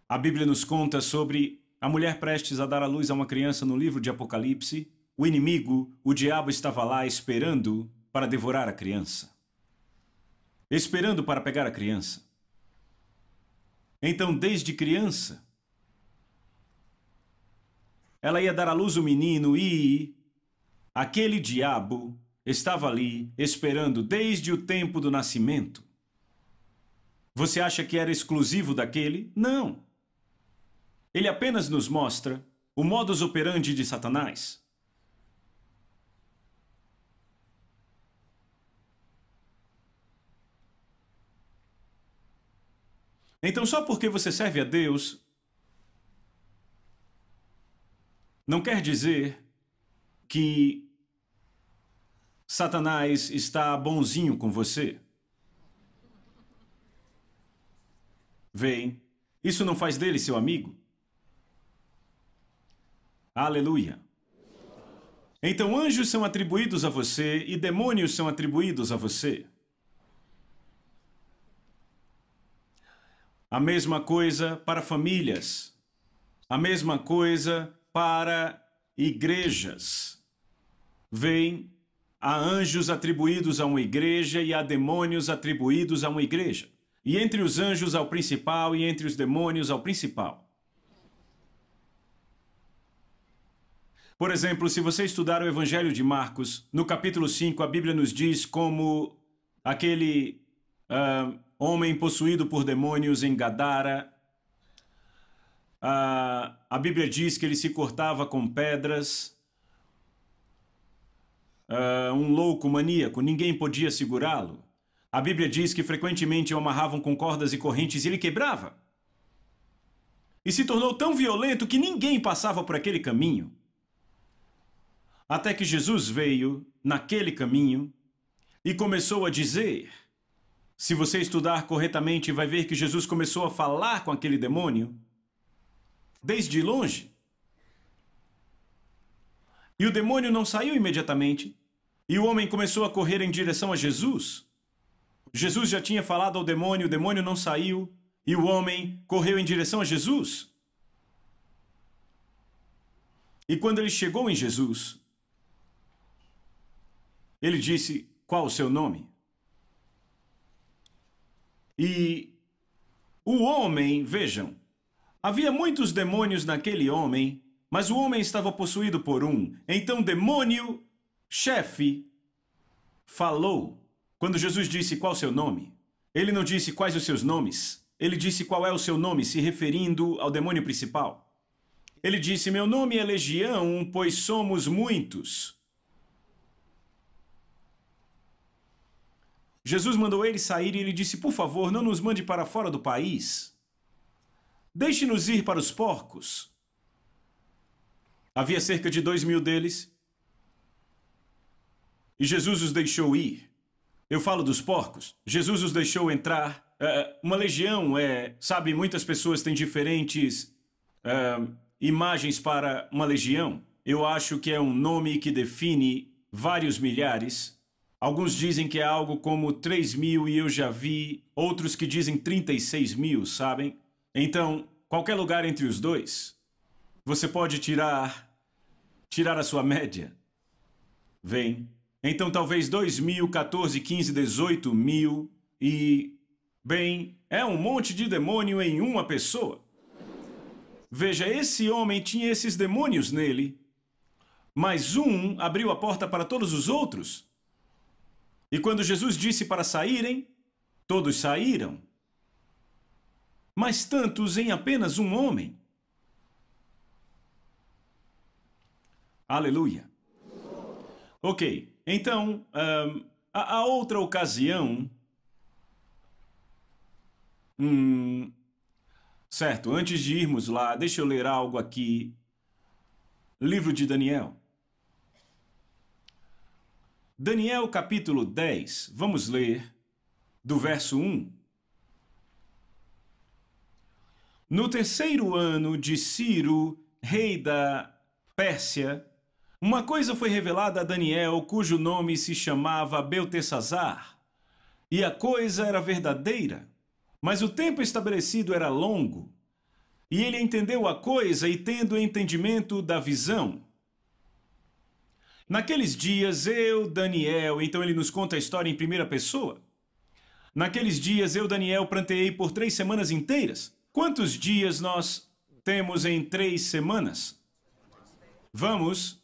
A Bíblia nos conta sobre a mulher prestes a dar à luz a uma criança no livro de Apocalipse. O inimigo, o diabo, estava lá esperando para devorar a criança. Esperando para pegar a criança. Então, desde criança, ela ia dar à luz o menino e aquele diabo estava ali esperando desde o tempo do nascimento. Você acha que era exclusivo daquele? Não. Ele apenas nos mostra o modus operandi de Satanás. Então, só porque você serve a Deus, não quer dizer que Satanás está bonzinho com você. Vem, isso não faz dele seu amigo. Aleluia. Então anjos são atribuídos a você e demônios são atribuídos a você. A mesma coisa para famílias. A mesma coisa para igrejas. Vem, há anjos atribuídos a uma igreja e há demônios atribuídos a uma igreja. E entre os anjos ao principal e entre os demônios ao principal. Por exemplo, se você estudar o Evangelho de Marcos, no capítulo 5, a Bíblia nos diz como aquele homem possuído por demônios em Gadara, a Bíblia diz que ele se cortava com pedras, um louco maníaco, ninguém podia segurá-lo. A Bíblia diz que frequentemente o amarravam com cordas e correntes e ele quebrava. E se tornou tão violento que ninguém passava por aquele caminho. Até que Jesus veio naquele caminho e começou a dizer. Se você estudar corretamente, vai ver que Jesus começou a falar com aquele demônio desde longe. E o demônio não saiu imediatamente. E o homem começou a correr em direção a Jesus. Jesus já tinha falado ao demônio, o demônio não saiu. E o homem correu em direção a Jesus. E quando ele chegou em Jesus, ele disse, qual o seu nome? E o homem, vejam, havia muitos demônios naquele homem, mas o homem estava possuído por um. Então o demônio, chefe, falou. Quando Jesus disse qual o seu nome, ele não disse quais os seus nomes. Ele disse qual é o seu nome, se referindo ao demônio principal. Ele disse, meu nome é Legião, pois somos muitos. Jesus mandou ele sair e ele disse, por favor, não nos mande para fora do país. Deixe-nos ir para os porcos. Havia cerca de 2.000 deles. E Jesus os deixou ir. Eu falo dos porcos. Jesus os deixou entrar. Uma legião sabe, muitas pessoas têm diferentes imagens para uma legião. Eu acho que é um nome que define vários milhares. Alguns dizem que é algo como 3.000 e eu já vi outros que dizem 36.000, sabem? Então, qualquer lugar entre os dois, você pode tirar a sua média. Vem. Então, talvez 2.000, 14, 15, 18.000 e... Bem, é um monte de demônio em uma pessoa. Veja, esse homem tinha esses demônios nele, mas um abriu a porta para todos os outros. E quando Jesus disse para saírem, todos saíram. Mas tantos em apenas um homem. Aleluia. Ok, então, a outra ocasião... Certo, antes de irmos lá, deixa eu ler algo aqui. Livro de Daniel. Daniel capítulo 10, vamos ler do verso 1. No terceiro ano de Ciro, rei da Pérsia, uma coisa foi revelada a Daniel, cujo nome se chamava Beltesazar. E a coisa era verdadeira, mas o tempo estabelecido era longo. E ele entendeu a coisa e tendo entendimento da visão. Naqueles dias eu, Daniel, então ele nos conta a história em primeira pessoa. Naqueles dias eu, Daniel, pranteei por 3 semanas inteiras. Quantos dias nós temos em 3 semanas? Vamos.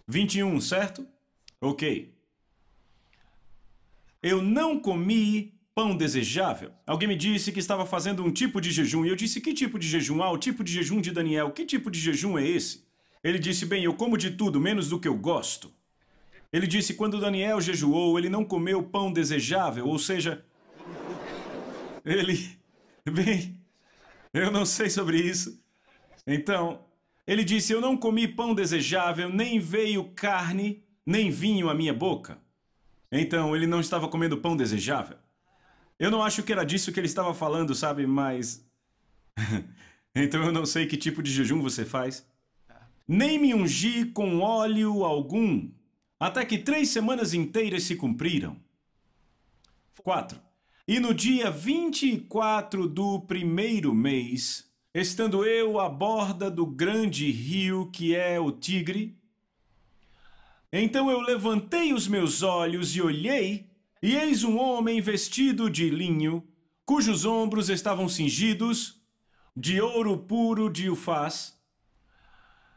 21, certo? Ok. Eu não comi pão desejável. Alguém me disse que estava fazendo um tipo de jejum. E eu disse, que tipo de jejum? Ah, o tipo de jejum de Daniel. Que tipo de jejum é esse? Ele disse, bem, eu como de tudo, menos do que eu gosto. Ele disse, quando Daniel jejuou, ele não comeu pão desejável, ou seja, bem, eu não sei sobre isso. Então, ele disse, eu não comi pão desejável, nem veio carne, nem vinho à minha boca. Então, ele não estava comendo pão desejável. Eu não acho que era disso que ele estava falando, sabe, mas... Então eu não sei que tipo de jejum você faz. Nem me ungi com óleo algum, até que 3 semanas inteiras se cumpriram. 4. E no dia 24 do primeiro mês, estando eu à borda do grande rio que é o Tigre, então eu levantei os meus olhos e olhei, e eis um homem vestido de linho, cujos ombros estavam cingidos de ouro puro de Ufaz.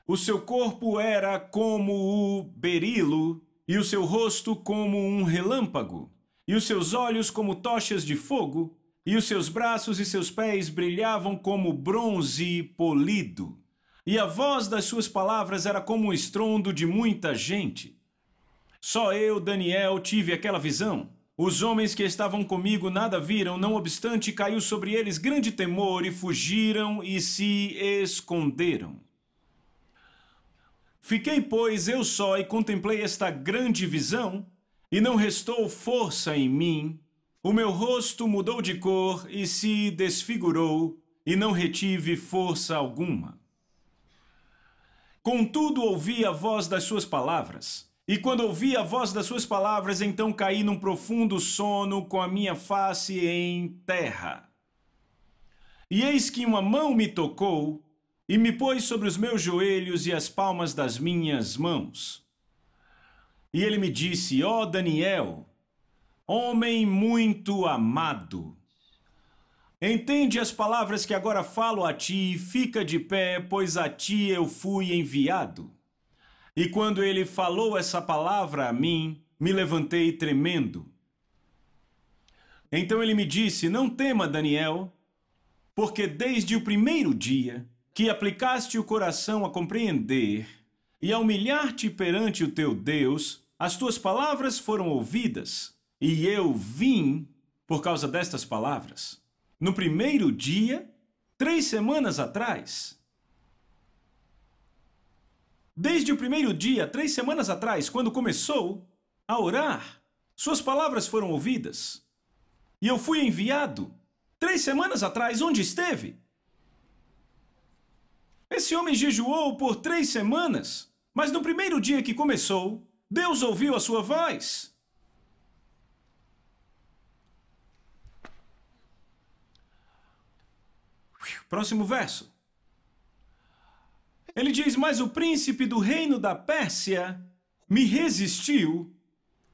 O seu corpo era como o berilo, e o seu rosto como um relâmpago, e os seus olhos como tochas de fogo, e os seus braços e seus pés brilhavam como bronze polido. E a voz das suas palavras era como um estrondo de muita gente. Só eu, Daniel, tive aquela visão. Os homens que estavam comigo nada viram, não obstante caiu sobre eles grande temor e fugiram e se esconderam. Fiquei, pois, eu só e contemplei esta grande visão, e não restou força em mim. O meu rosto mudou de cor e se desfigurou, e não retive força alguma. Contudo, ouvi a voz das suas palavras. E quando ouvi a voz das suas palavras, então caí num profundo sono com a minha face em terra. E eis que uma mão me tocou e me pôs sobre os meus joelhos e as palmas das minhas mãos. E ele me disse: ó Daniel, homem muito amado, entende as palavras que agora falo a ti e fica de pé, pois a ti eu fui enviado. E quando ele falou essa palavra a mim, me levantei tremendo. Então ele me disse: não tema, Daniel, porque desde o primeiro dia que aplicaste o coração a compreender e a humilhar-te perante o teu Deus, as tuas palavras foram ouvidas, e eu vim por causa destas palavras. No primeiro dia, 3 semanas atrás. Desde o primeiro dia, 3 semanas atrás, quando começou a orar, suas palavras foram ouvidas. E eu fui enviado. 3 semanas atrás, onde esteve? Esse homem jejuou por 3 semanas, mas no primeiro dia que começou, Deus ouviu a sua voz. Próximo verso. Ele diz: mas o príncipe do reino da Pérsia me resistiu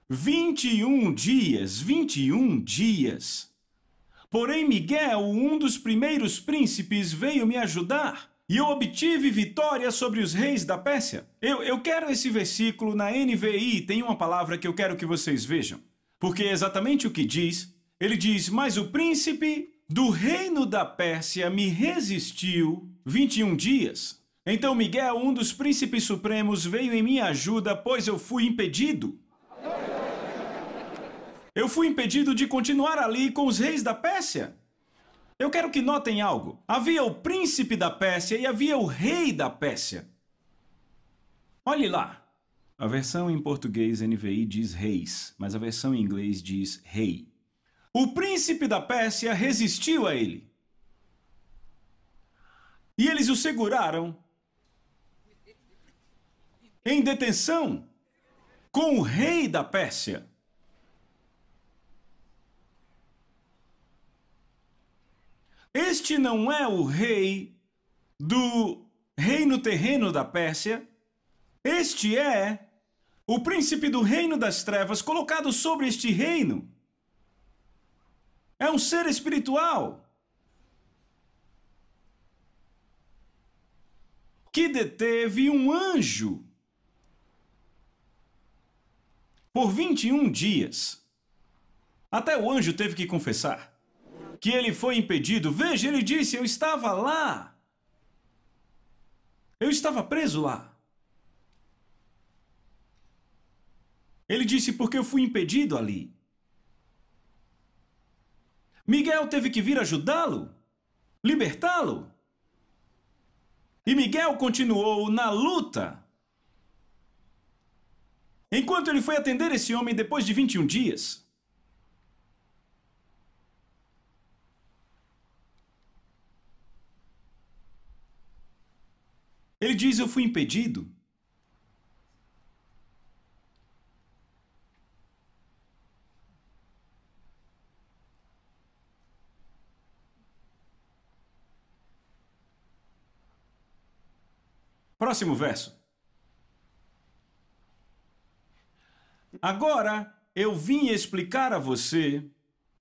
21 dias, 21 dias. Porém Miguel, um dos primeiros príncipes, veio me ajudar, e eu obtive vitória sobre os reis da Pérsia. Eu quero esse versículo na NVI, tem uma palavra que eu quero que vocês vejam. Porque é exatamente o que diz. Ele diz: mas o príncipe do reino da Pérsia me resistiu 21 dias. Então Miguel, um dos príncipes supremos, veio em minha ajuda, pois eu fui impedido. Eu fui impedido de continuar ali com os reis da Pérsia. Eu quero que notem algo. Havia o príncipe da Pérsia e havia o rei da Pérsia. Olhe lá. A versão em português NVI diz reis, mas a versão em inglês diz rei. O príncipe da Pérsia resistiu a ele. E eles o seguraram em detenção com o rei da Pérsia. Este não é o rei do reino terreno da Pérsia. Este é o príncipe do reino das trevas colocado sobre este reino. É um ser espiritual que deteve um anjo por 21 dias. Até o anjo teve que confessar que ele foi impedido. Veja, ele disse: eu estava lá. Eu estava preso lá. Ele disse: porque eu fui impedido ali. Miguel teve que vir ajudá-lo, libertá-lo. E Miguel continuou na luta. Enquanto ele foi atender esse homem depois de 21 dias. Ele diz: eu fui impedido. Próximo verso. Agora eu vim explicar a você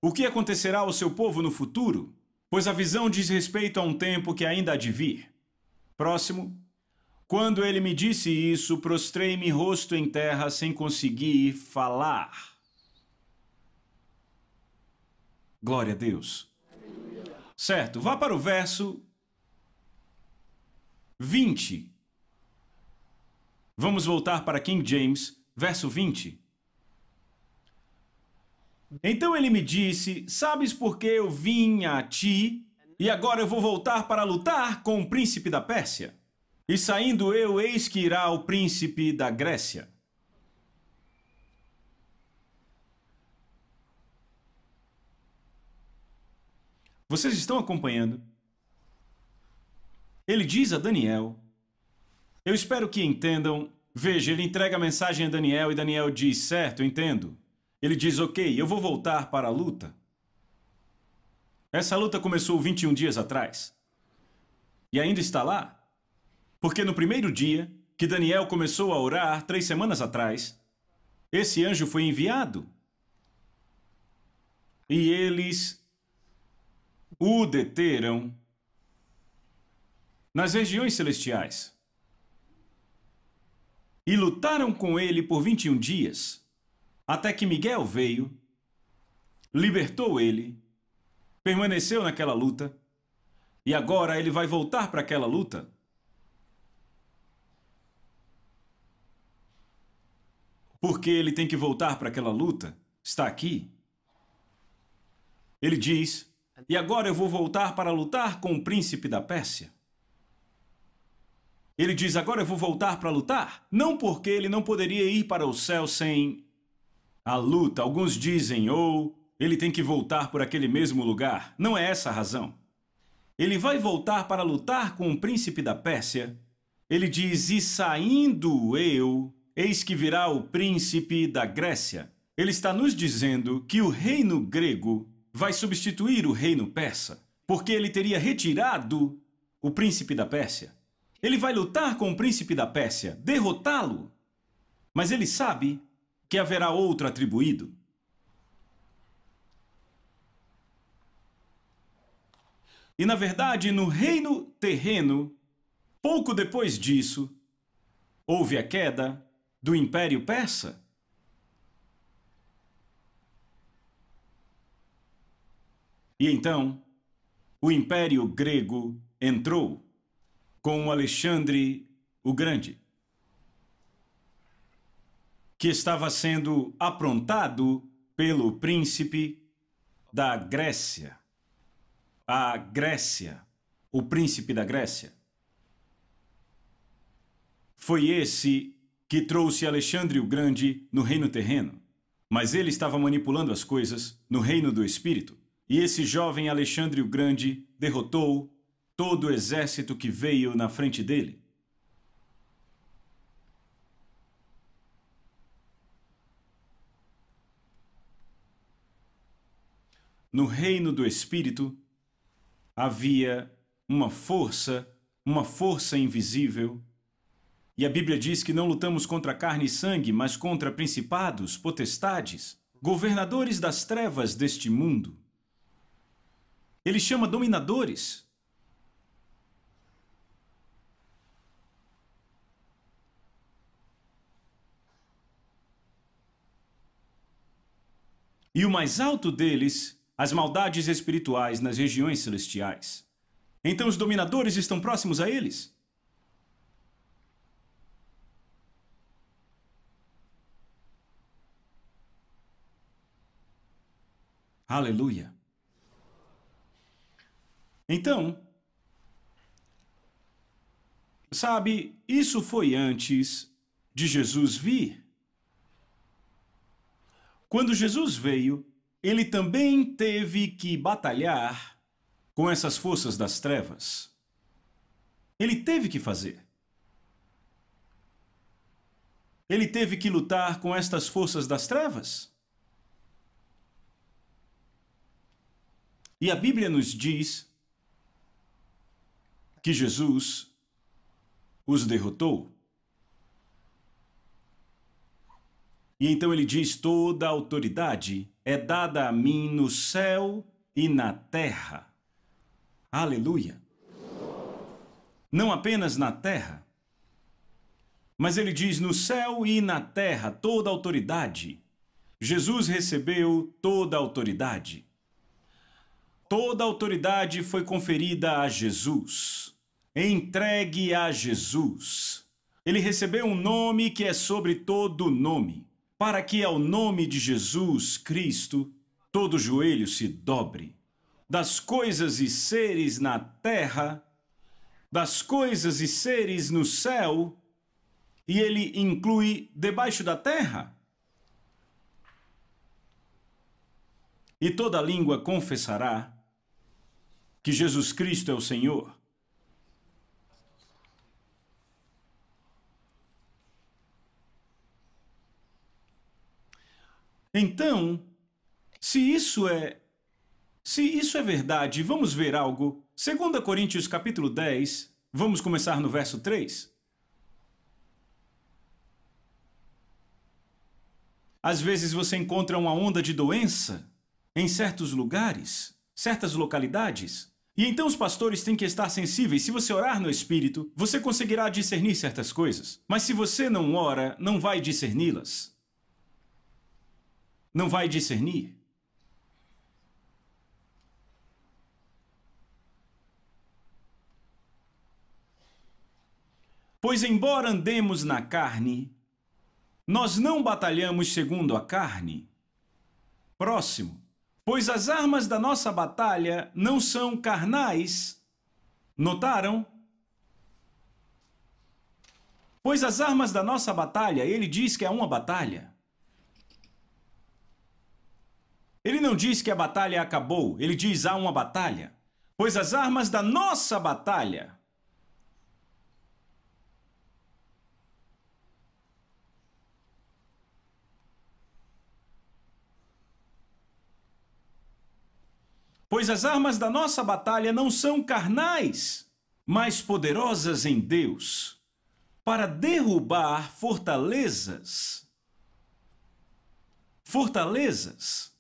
o que acontecerá ao seu povo no futuro, pois a visão diz respeito a um tempo que ainda há de vir. Próximo. Quando ele me disse isso, prostrei-me rosto em terra sem conseguir falar. Glória a Deus. Certo, vá para o verso 20. Vamos voltar para King James, verso 20. Então ele me disse, sabes por que eu vim a ti, e agora eu vou voltar para lutar com o príncipe da Pérsia? E saindo eu, eis que irá o príncipe da Grécia. Vocês estão acompanhando? Ele diz a Daniel, eu espero que entendam. Veja, ele entrega a mensagem a Daniel e Daniel diz, certo, entendo. Ele diz, ok, eu vou voltar para a luta. Essa luta começou 21 dias atrás. E ainda está lá. Porque no primeiro dia, que Daniel começou a orar 3 semanas atrás, esse anjo foi enviado. E eles o deteram nas regiões celestiais. E lutaram com ele por 21 dias, até que Miguel veio, libertou ele, permaneceu naquela luta, e agora ele vai voltar para aquela luta. Porque ele tem que voltar para aquela luta, está aqui. Ele diz, e agora eu vou voltar para lutar com o príncipe da Pérsia. Ele diz, agora eu vou voltar para lutar, não porque ele não poderia ir para o céu sem a luta. Alguns dizem, ou ele tem que voltar por aquele mesmo lugar. Não é essa a razão. Ele vai voltar para lutar com o príncipe da Pérsia. Ele diz, e saindo eu, eis que virá o príncipe da Grécia. Ele está nos dizendo que o reino grego vai substituir o reino persa, porque ele teria retirado o príncipe da Pérsia. Ele vai lutar com o príncipe da Pérsia, derrotá-lo. Mas ele sabe que haverá outro atribuído. E na verdade, no reino terreno, pouco depois disso, houve a queda do Império Persa. E então, o Império Grego entrou com Alexandre o Grande, que estava sendo aprontado pelo príncipe da Grécia. A Grécia, o príncipe da Grécia. Foi esse que trouxe Alexandre o Grande no reino terreno, mas ele estava manipulando as coisas no reino do espírito. E esse jovem Alexandre o Grande derrotou todo o exército que veio na frente dele. No reino do espírito, havia uma força invisível. E a Bíblia diz que não lutamos contra carne e sangue, mas contra principados, potestades, governadores das trevas deste mundo. Ele chama dominadores. E o mais alto deles, as maldades espirituais nas regiões celestiais. Então os dominadores estão próximos a eles? Aleluia. Então, sabe, isso foi antes de Jesus vir. Quando Jesus veio, ele também teve que batalhar com essas forças das trevas. Ele teve que fazer. Ele teve que lutar com estas forças das trevas. E a Bíblia nos diz que Jesus os derrotou. E então ele diz: toda a autoridade é dada a mim no céu e na terra. Aleluia! Não apenas na terra, mas ele diz: no céu e na terra, toda a autoridade. Jesus recebeu toda a autoridade. Toda a autoridade foi conferida a Jesus, entregue a Jesus. Ele recebeu um nome que é sobre todo nome, para que ao nome de Jesus Cristo todo joelho se dobre, das coisas e seres na terra, das coisas e seres no céu, e ele inclui debaixo da terra. E toda língua confessará que Jesus Cristo é o Senhor. Então, se isso é verdade, vamos ver algo. 2 Coríntios capítulo 10, vamos começar no verso 3. Às vezes você encontra uma onda de doença em certos lugares, certas localidades. E então os pastores têm que estar sensíveis. Se você orar no Espírito, você conseguirá discernir certas coisas. Mas se você não ora, não vai discerni-las. Não vai discernir. Pois embora andemos na carne, nós não batalhamos segundo a carne. Próximo. Pois as armas da nossa batalha não são carnais. Notaram? Pois as armas da nossa batalha, ele diz que é uma batalha. Ele não diz que a batalha acabou, ele diz há uma batalha. Pois as armas da nossa batalha. Pois as armas da nossa batalha não são carnais, mas poderosas em Deus, para derrubar fortalezas. Fortalezas.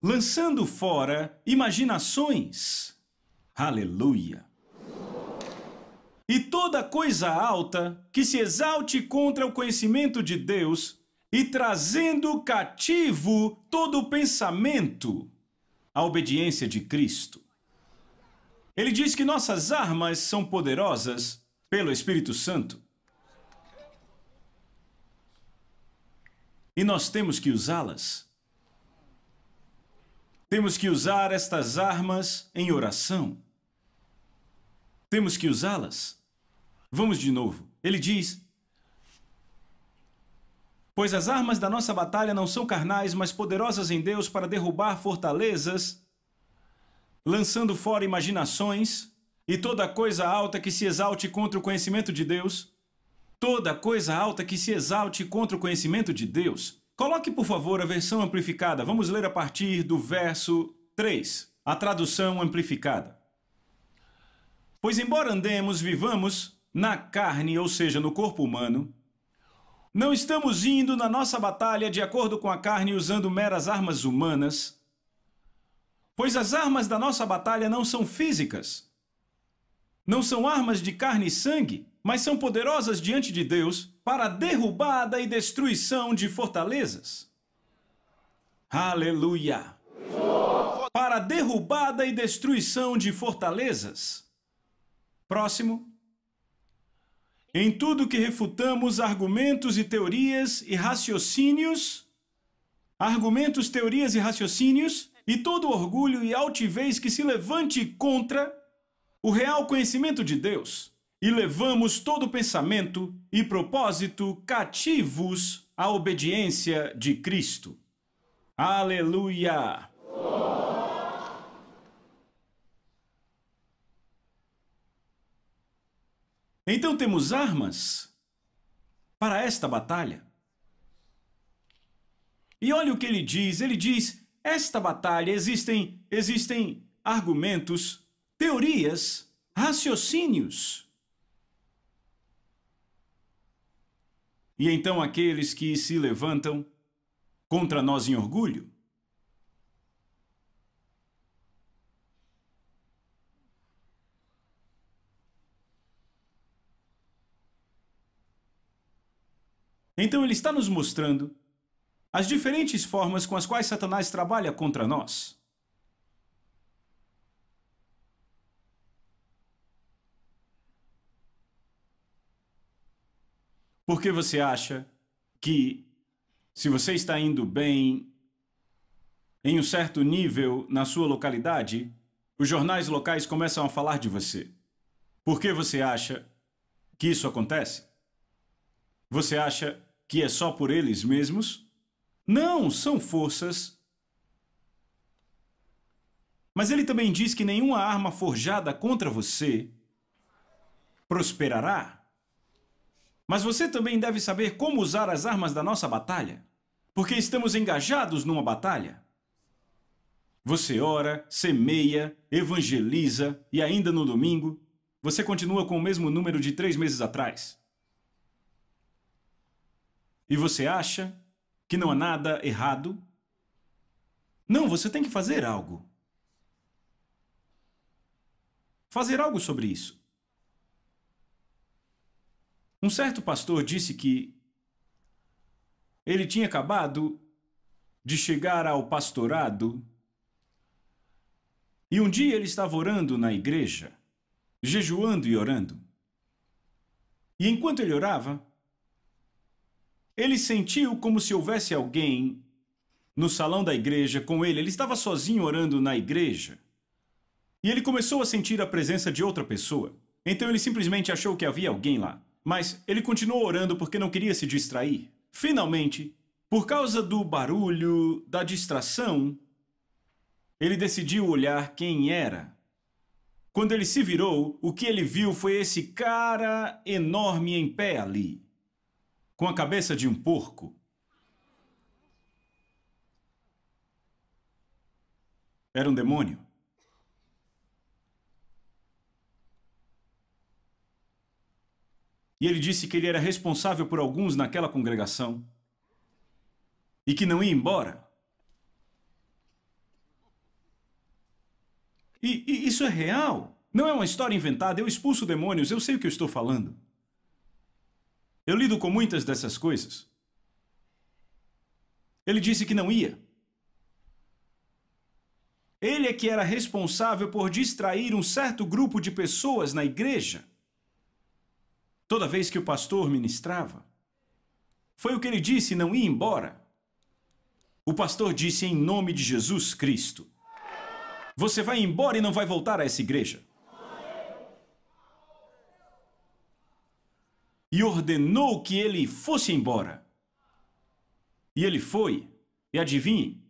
Lançando fora imaginações. Aleluia. E toda coisa alta que se exalte contra o conhecimento de Deus, e trazendo cativo todo o pensamento à obediência de Cristo. Ele diz que nossas armas são poderosas pelo Espírito Santo. E nós temos que usá-las. Temos que usar estas armas em oração. Temos que usá-las. Vamos de novo. Ele diz: pois as armas da nossa batalha não são carnais, mas poderosas em Deus para derrubar fortalezas, lançando fora imaginações e toda coisa alta que se exalte contra o conhecimento de Deus. Toda coisa alta que se exalte contra o conhecimento de Deus. Coloque, por favor, a versão amplificada. Vamos ler a partir do verso 3, a tradução amplificada. Pois embora andemos, vivamos na carne, ou seja, no corpo humano, não estamos indo na nossa batalha de acordo com a carne usando meras armas humanas, pois as armas da nossa batalha não são físicas. Não são armas de carne e sangue, mas são poderosas diante de Deus para a derrubada e destruição de fortalezas. Aleluia! Para a derrubada e destruição de fortalezas. Próximo. Em tudo que refutamos argumentos e teorias e raciocínios, argumentos, teorias e raciocínios, e todo orgulho e altivez que se levante contra o real conhecimento de Deus, e levamos todo pensamento e propósito cativos à obediência de Cristo. Aleluia! Então temos armas para esta batalha. E olha o que ele diz, esta batalha existem argumentos, teorias, raciocínios. E então aqueles que se levantam contra nós em orgulho? Então ele está nos mostrando as diferentes formas com as quais Satanás trabalha contra nós. Porque você acha que, se você está indo bem em um certo nível na sua localidade, os jornais locais começam a falar de você? Por que você acha que isso acontece? Você acha que é só por eles mesmos? Não, são forças. Mas ele também diz que nenhuma arma forjada contra você prosperará. Mas você também deve saber como usar as armas da nossa batalha, porque estamos engajados numa batalha. Você ora, semeia, evangeliza e ainda no domingo, você continua com o mesmo número de 3 meses atrás. E você acha que não há nada errado? Não, você tem que fazer algo. Fazer algo sobre isso. Um certo pastor disse que ele tinha acabado de chegar ao pastorado e um dia ele estava orando na igreja, jejuando e orando. E enquanto ele orava, ele sentiu como se houvesse alguém no salão da igreja com ele. Ele estava sozinho orando na igreja. E ele começou a sentir a presença de outra pessoa. Então ele simplesmente achou que havia alguém lá. Mas ele continuou orando porque não queria se distrair. Finalmente, por causa do barulho, da distração, ele decidiu olhar quem era. Quando ele se virou, o que ele viu foi esse cara enorme em pé ali, com a cabeça de um porco. Era um demônio. E ele disse que ele era responsável por alguns naquela congregação e que não ia embora. E isso é real. Não é uma história inventada. Eu expulso demônios, eu sei o que eu estou falando. Eu lido com muitas dessas coisas. Ele disse que não ia. Ele é que era responsável por distrair um certo grupo de pessoas na igreja. Toda vez que o pastor ministrava. Foi o que ele disse, não ia embora. O pastor disse em nome de Jesus Cristo: você vai embora e não vai voltar a essa igreja. E ordenou que ele fosse embora. E ele foi. E adivinhe,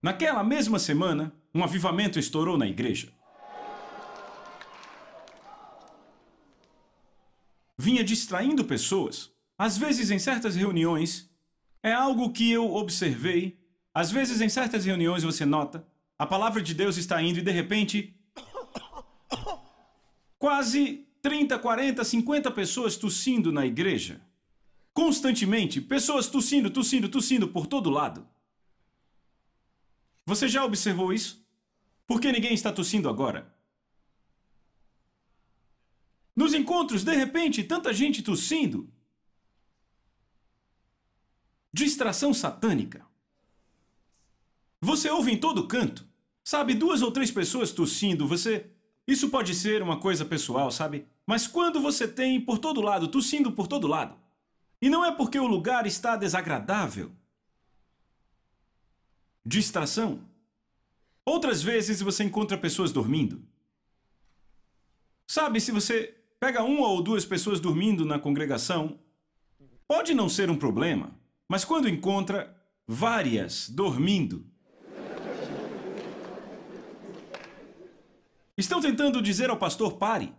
naquela mesma semana, um avivamento estourou na igreja. Vinha distraindo pessoas. Às vezes, em certas reuniões, é algo que eu observei. Às vezes, em certas reuniões, você nota, a palavra de Deus está indo e, de repente, quase 30, 40, 50 pessoas tossindo na igreja. Constantemente, pessoas tossindo, tossindo, tossindo por todo lado. Você já observou isso? Por que ninguém está tossindo agora? Nos encontros, de repente, tanta gente tossindo. Distração satânica. Você ouve em todo canto. Sabe, 2 ou 3 pessoas tossindo, Isso pode ser uma coisa pessoal, sabe? Mas quando você tem por todo lado, tossindo por todo lado. E não é porque o lugar está desagradável. Distração. Outras vezes você encontra pessoas dormindo. Sabe, se você pega 1 ou 2 pessoas dormindo na congregação, pode não ser um problema, mas quando encontra várias dormindo, estão tentando dizer ao pastor: pare.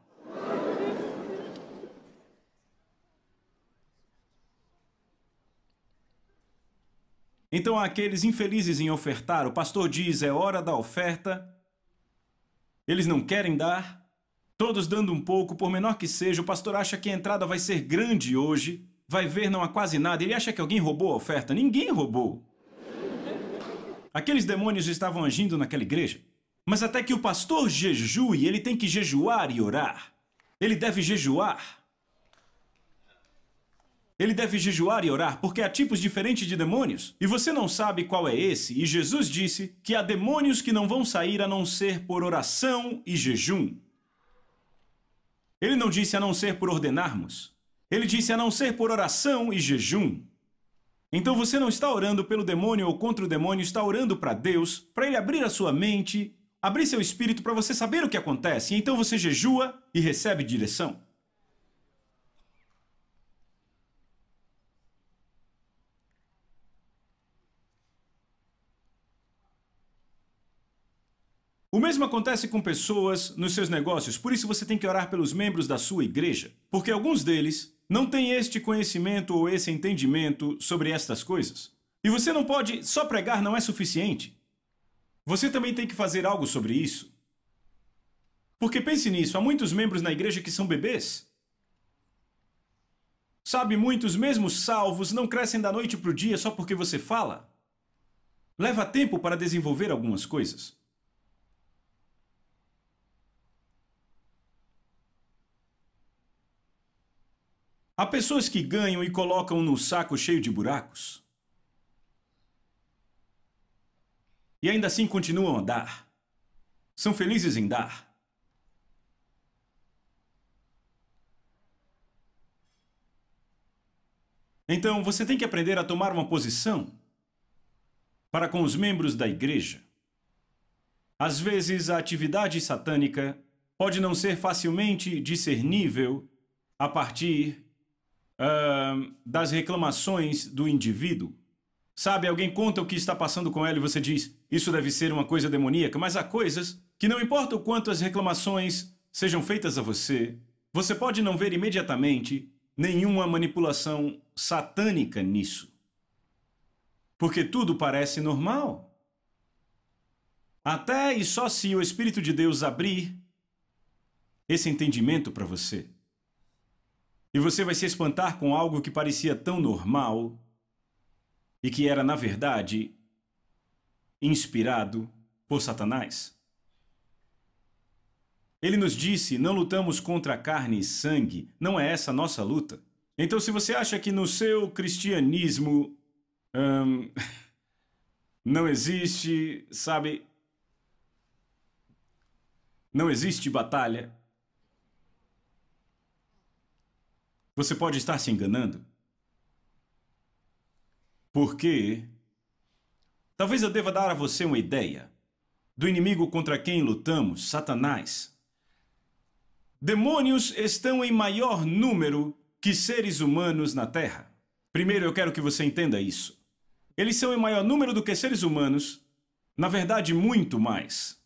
Então há aqueles infelizes em ofertar. O pastor diz: é hora da oferta. Eles não querem dar. Todos dando um pouco, por menor que seja. O pastor acha que a entrada vai ser grande hoje. vai ver não há quase nada. Ele acha que alguém roubou a oferta. Ninguém roubou. Aqueles demônios estavam agindo naquela igreja. Mas até que o pastor jejue, ele tem que jejuar e orar. Ele deve jejuar. Ele deve jejuar e orar, porque há tipos diferentes de demônios. E você não sabe qual é esse. E Jesus disse que há demônios que não vão sair a não ser por oração e jejum. Ele não disse a não ser por ordenarmos. Ele disse a não ser por oração e jejum. Então você não está orando pelo demônio ou contra o demônio, está orando para Deus, para Ele abrir a sua mente, abrir seu espírito para você saber o que acontece. E então você jejua e recebe direção. O mesmo acontece com pessoas nos seus negócios, por isso você tem que orar pelos membros da sua igreja, porque alguns deles não têm este conhecimento ou esse entendimento sobre estas coisas. E você não pode só pregar, não é suficiente. Você também tem que fazer algo sobre isso. Porque pense nisso, há muitos membros na igreja que são bebês. Sabe, muitos mesmo salvos não crescem da noite para o dia só porque você fala. Leva tempo para desenvolver algumas coisas. Há pessoas que ganham e colocam no saco cheio de buracos. E ainda assim continuam a dar. São felizes em dar. Então, você tem que aprender a tomar uma posição para com os membros da igreja. Às vezes, a atividade satânica pode não ser facilmente discernível a partir das reclamações do indivíduo. Sabe, alguém conta o que está passando com ela e você diz, isso deve ser uma coisa demoníaca, mas há coisas que não importa o quanto as reclamações sejam feitas a você, você pode não ver imediatamente nenhuma manipulação satânica nisso. Porque tudo parece normal. Até e só se o Espírito de Deus abrir esse entendimento para você. E você vai se espantar com algo que parecia tão normal e que era, na verdade, inspirado por Satanás. Ele nos disse, não lutamos contra carne e sangue, não é essa a nossa luta. Então, se você acha que no seu cristianismo não existe, sabe, não existe batalha, você pode estar se enganando. Porque talvez eu deva dar a você uma ideia do inimigo contra quem lutamos, Satanás. Demônios estão em maior número que seres humanos na Terra. Primeiro, eu quero que você entenda isso. Eles são em maior número do que seres humanos, na verdade, muito mais.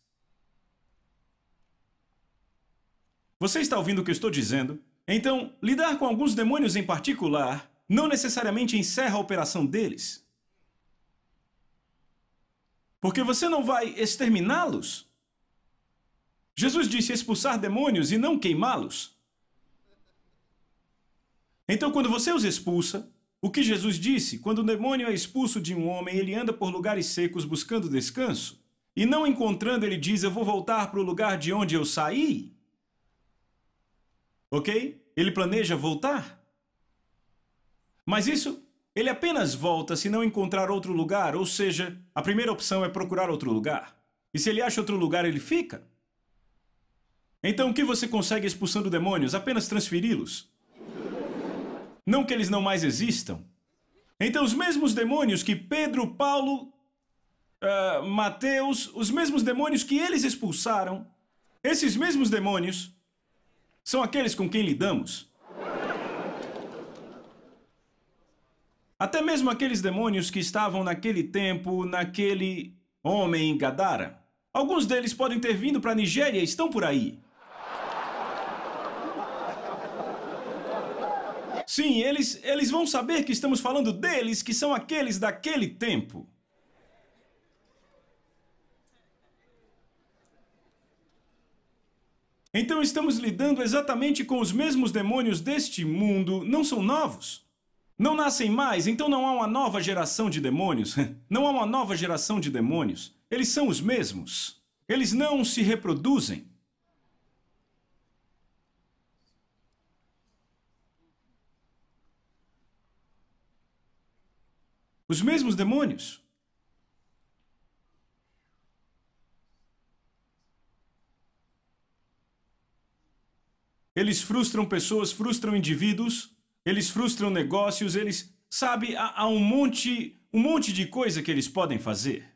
Você está ouvindo o que eu estou dizendo? Então, lidar com alguns demônios em particular não necessariamente encerra a operação deles. Porque você não vai exterminá-los. Jesus disse expulsar demônios e não queimá-los. Então, quando você os expulsa, o que Jesus disse, quando o demônio é expulso de um homem, ele anda por lugares secos buscando descanso, e não encontrando, ele diz, eu vou voltar para o lugar de onde eu saí. Ok? Ele planeja voltar. Mas isso, ele apenas volta se não encontrar outro lugar, ou seja, a primeira opção é procurar outro lugar. E se ele acha outro lugar, ele fica. Então, o que você consegue expulsando demônios? Apenas transferi-los. Não que eles não mais existam. Então, os mesmos demônios que Pedro, Paulo, Mateus, os mesmos demônios que eles expulsaram, esses mesmos demônios são aqueles com quem lidamos. Até mesmo aqueles demônios que estavam naquele tempo, naquele homem Gadara. Alguns deles podem ter vindo para a Nigéria e estão por aí. Sim, eles vão saber que estamos falando deles, que são aqueles daquele tempo. Então estamos lidando exatamente com os mesmos demônios deste mundo, não são novos. Não nascem mais, então não há uma nova geração de demônios. Não há uma nova geração de demônios. Eles são os mesmos. Eles não se reproduzem. Os mesmos demônios. Eles frustram pessoas, frustram indivíduos, eles frustram negócios, eles... Sabe, há um monte de coisa que eles podem fazer.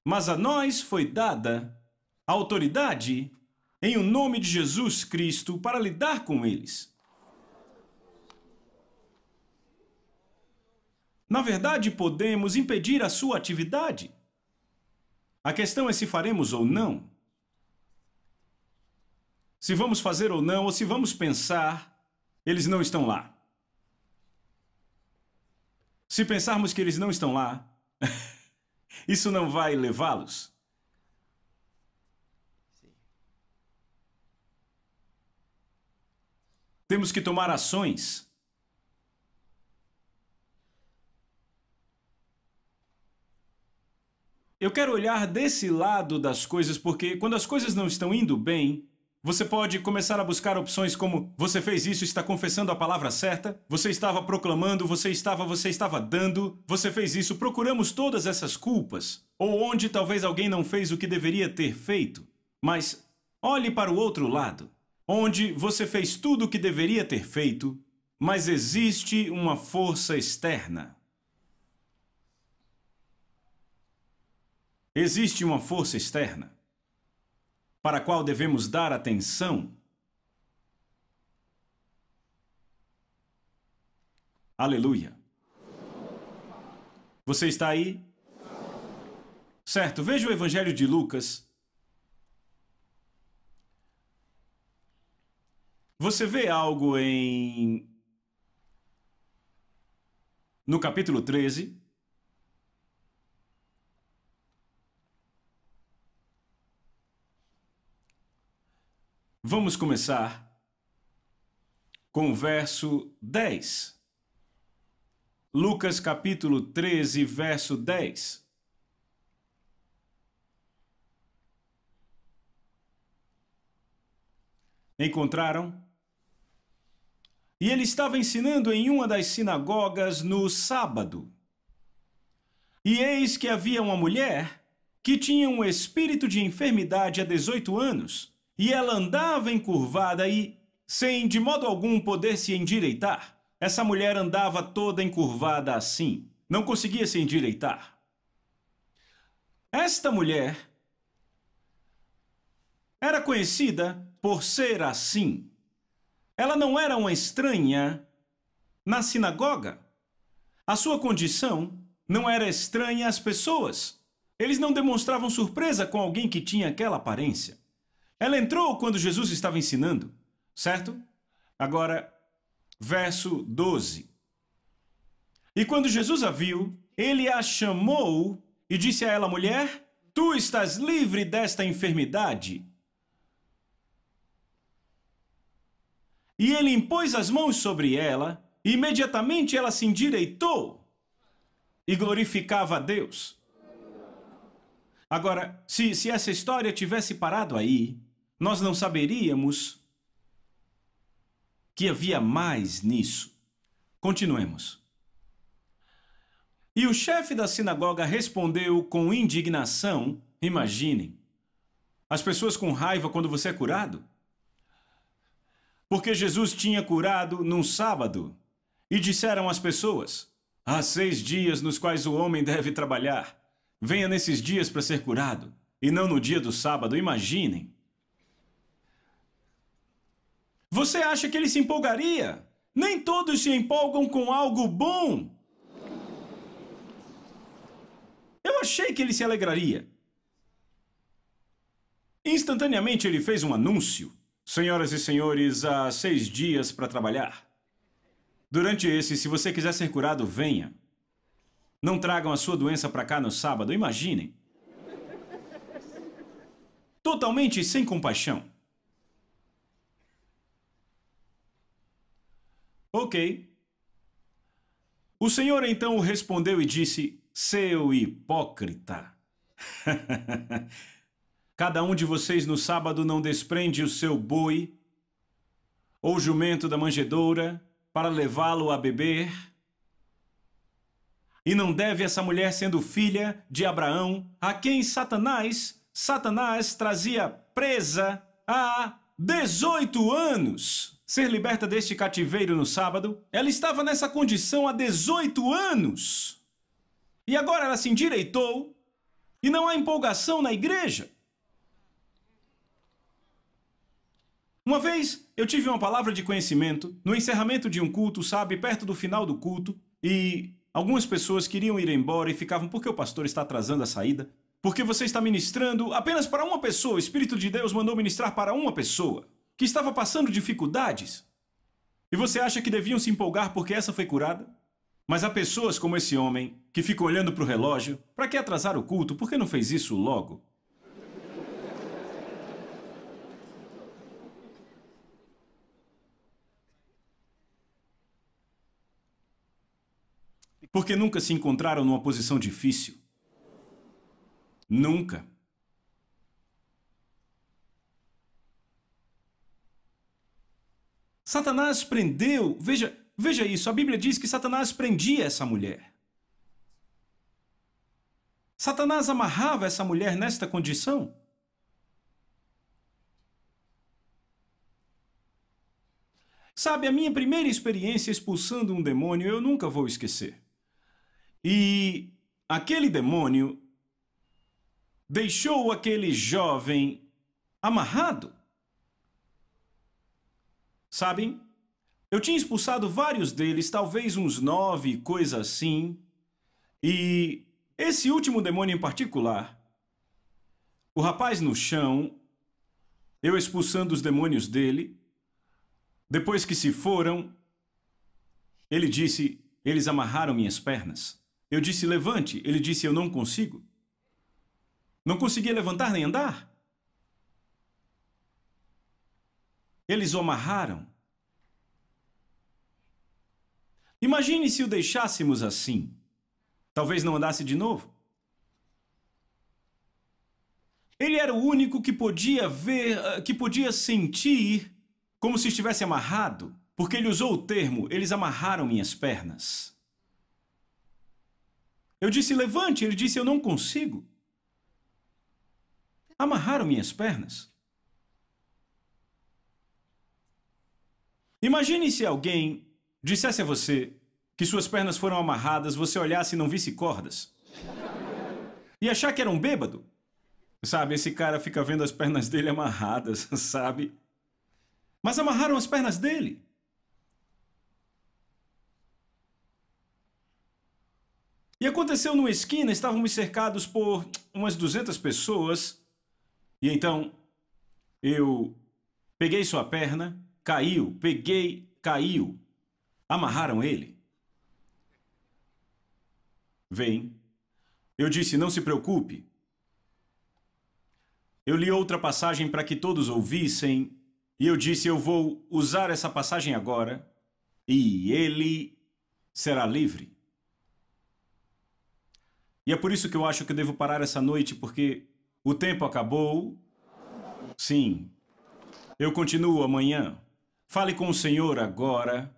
Mas a nós foi dada a autoridade em o nome de Jesus Cristo para lidar com eles. Na verdade, podemos impedir a sua atividade. A questão é se faremos ou não. Se vamos fazer ou não, ou se vamos pensar, eles não estão lá. Se pensarmos que eles não estão lá, isso não vai levá-los. Temos que tomar ações. Eu quero olhar desse lado das coisas, porque quando as coisas não estão indo bem, você pode começar a buscar opções como você fez isso, está confessando a palavra certa, você estava proclamando, você estava dando, você fez isso, procuramos todas essas culpas, ou onde talvez alguém não fez o que deveria ter feito. Mas olhe para o outro lado, onde você fez tudo o que deveria ter feito, mas existe uma força externa. Existe uma força externa para a qual devemos dar atenção. Aleluia. Você está aí? Certo, veja o Evangelho de Lucas. Você vê algo no capítulo 13. Vamos começar com o verso 10. Lucas capítulo 13, verso 10. Encontraram? E ele estava ensinando em uma das sinagogas no sábado. E eis que havia uma mulher que tinha um espírito de enfermidade há 18 anos. E ela andava encurvada e, sem de modo algum poder se endireitar. Essa mulher andava toda encurvada assim. Não conseguia se endireitar. Esta mulher era conhecida por ser assim. Ela não era uma estranha na sinagoga. A sua condição não era estranha às pessoas. Eles não demonstravam surpresa com alguém que tinha aquela aparência. Ela entrou quando Jesus estava ensinando, certo? Agora, verso 12. E quando Jesus a viu, ele a chamou e disse a ela, mulher, tu estás livre desta enfermidade. E ele impôs as mãos sobre ela, e imediatamente ela se endireitou e glorificava a Deus. Agora, se essa história tivesse parado aí, nós não saberíamos que havia mais nisso. Continuemos. E o chefe da sinagoga respondeu com indignação. Imaginem, as pessoas com raiva quando você é curado. Porque Jesus tinha curado num sábado. E disseram às pessoas, há 6 dias nos quais o homem deve trabalhar. Venha nesses dias para ser curado, e não no dia do sábado. Imaginem. Você acha que ele se empolgaria? Nem todos se empolgam com algo bom. Eu achei que ele se alegraria. Instantaneamente ele fez um anúncio. Senhoras e senhores, há 6 dias para trabalhar. Durante esse, se você quiser ser curado, venha. Não tragam a sua doença para cá no sábado, imaginem. Totalmente sem compaixão. Ok. O Senhor então respondeu e disse: Seu hipócrita! Cada um de vocês no sábado não desprende o seu boi ou jumento da manjedoura para levá-lo a beber? E não deve essa mulher, sendo filha de Abraão, a quem Satanás trazia presa há 18 anos, ser liberta deste cativeiro no sábado? Ela estava nessa condição há 18 anos. E agora ela se endireitou e não há empolgação na igreja. Uma vez eu tive uma palavra de conhecimento no encerramento de um culto, sabe, perto do final do culto, e algumas pessoas queriam ir embora e ficavam: por que o pastor está atrasando a saída? Porque você está ministrando apenas para uma pessoa. O Espírito de Deus mandou ministrar para uma pessoa que estava passando dificuldades. E você acha que deviam se empolgar porque essa foi curada? Mas há pessoas como esse homem que ficam olhando para o relógio. Para que atrasar o culto? Por que não fez isso logo? Porque nunca se encontraram numa posição difícil. Nunca. Satanás prendeu, veja isso, a Bíblia diz que Satanás prendia essa mulher. Satanás amarrava essa mulher nesta condição. Sabe, a minha primeira experiência expulsando um demônio eu nunca vou esquecer. E aquele demônio deixou aquele jovem amarrado. Sabem? Eu tinha expulsado vários deles, talvez uns 9, coisa assim. E esse último demônio em particular, o rapaz no chão, eu expulsando os demônios dele, depois que se foram, ele disse: eles amarraram minhas pernas. Eu disse: levante. Ele disse: eu não consigo. Não conseguia levantar nem andar. Eles o amarraram. Imagine se o deixássemos assim. Talvez não andasse de novo. Ele era o único que podia ver, que podia sentir como se estivesse amarrado, porque ele usou o termo: eles amarraram minhas pernas. Eu disse: levante. Ele disse: eu não consigo. Amarraram minhas pernas. Imagine se alguém dissesse a você que suas pernas foram amarradas, você olhasse e não visse cordas. E achar que era um bêbado. Sabe, esse cara fica vendo as pernas dele amarradas, sabe? Mas amarraram as pernas dele. E aconteceu numa esquina, estávamos cercados por umas 200 pessoas. E então, eu peguei sua perna, caiu, caiu. Amarraram ele. Vem. Eu disse: não se preocupe. Eu li outra passagem para que todos ouvissem. E eu disse: eu vou usar essa passagem agora. E ele será livre. E é por isso que eu acho que eu devo parar essa noite, porque o tempo acabou. Sim. Eu continuo amanhã. Fale com o Senhor agora.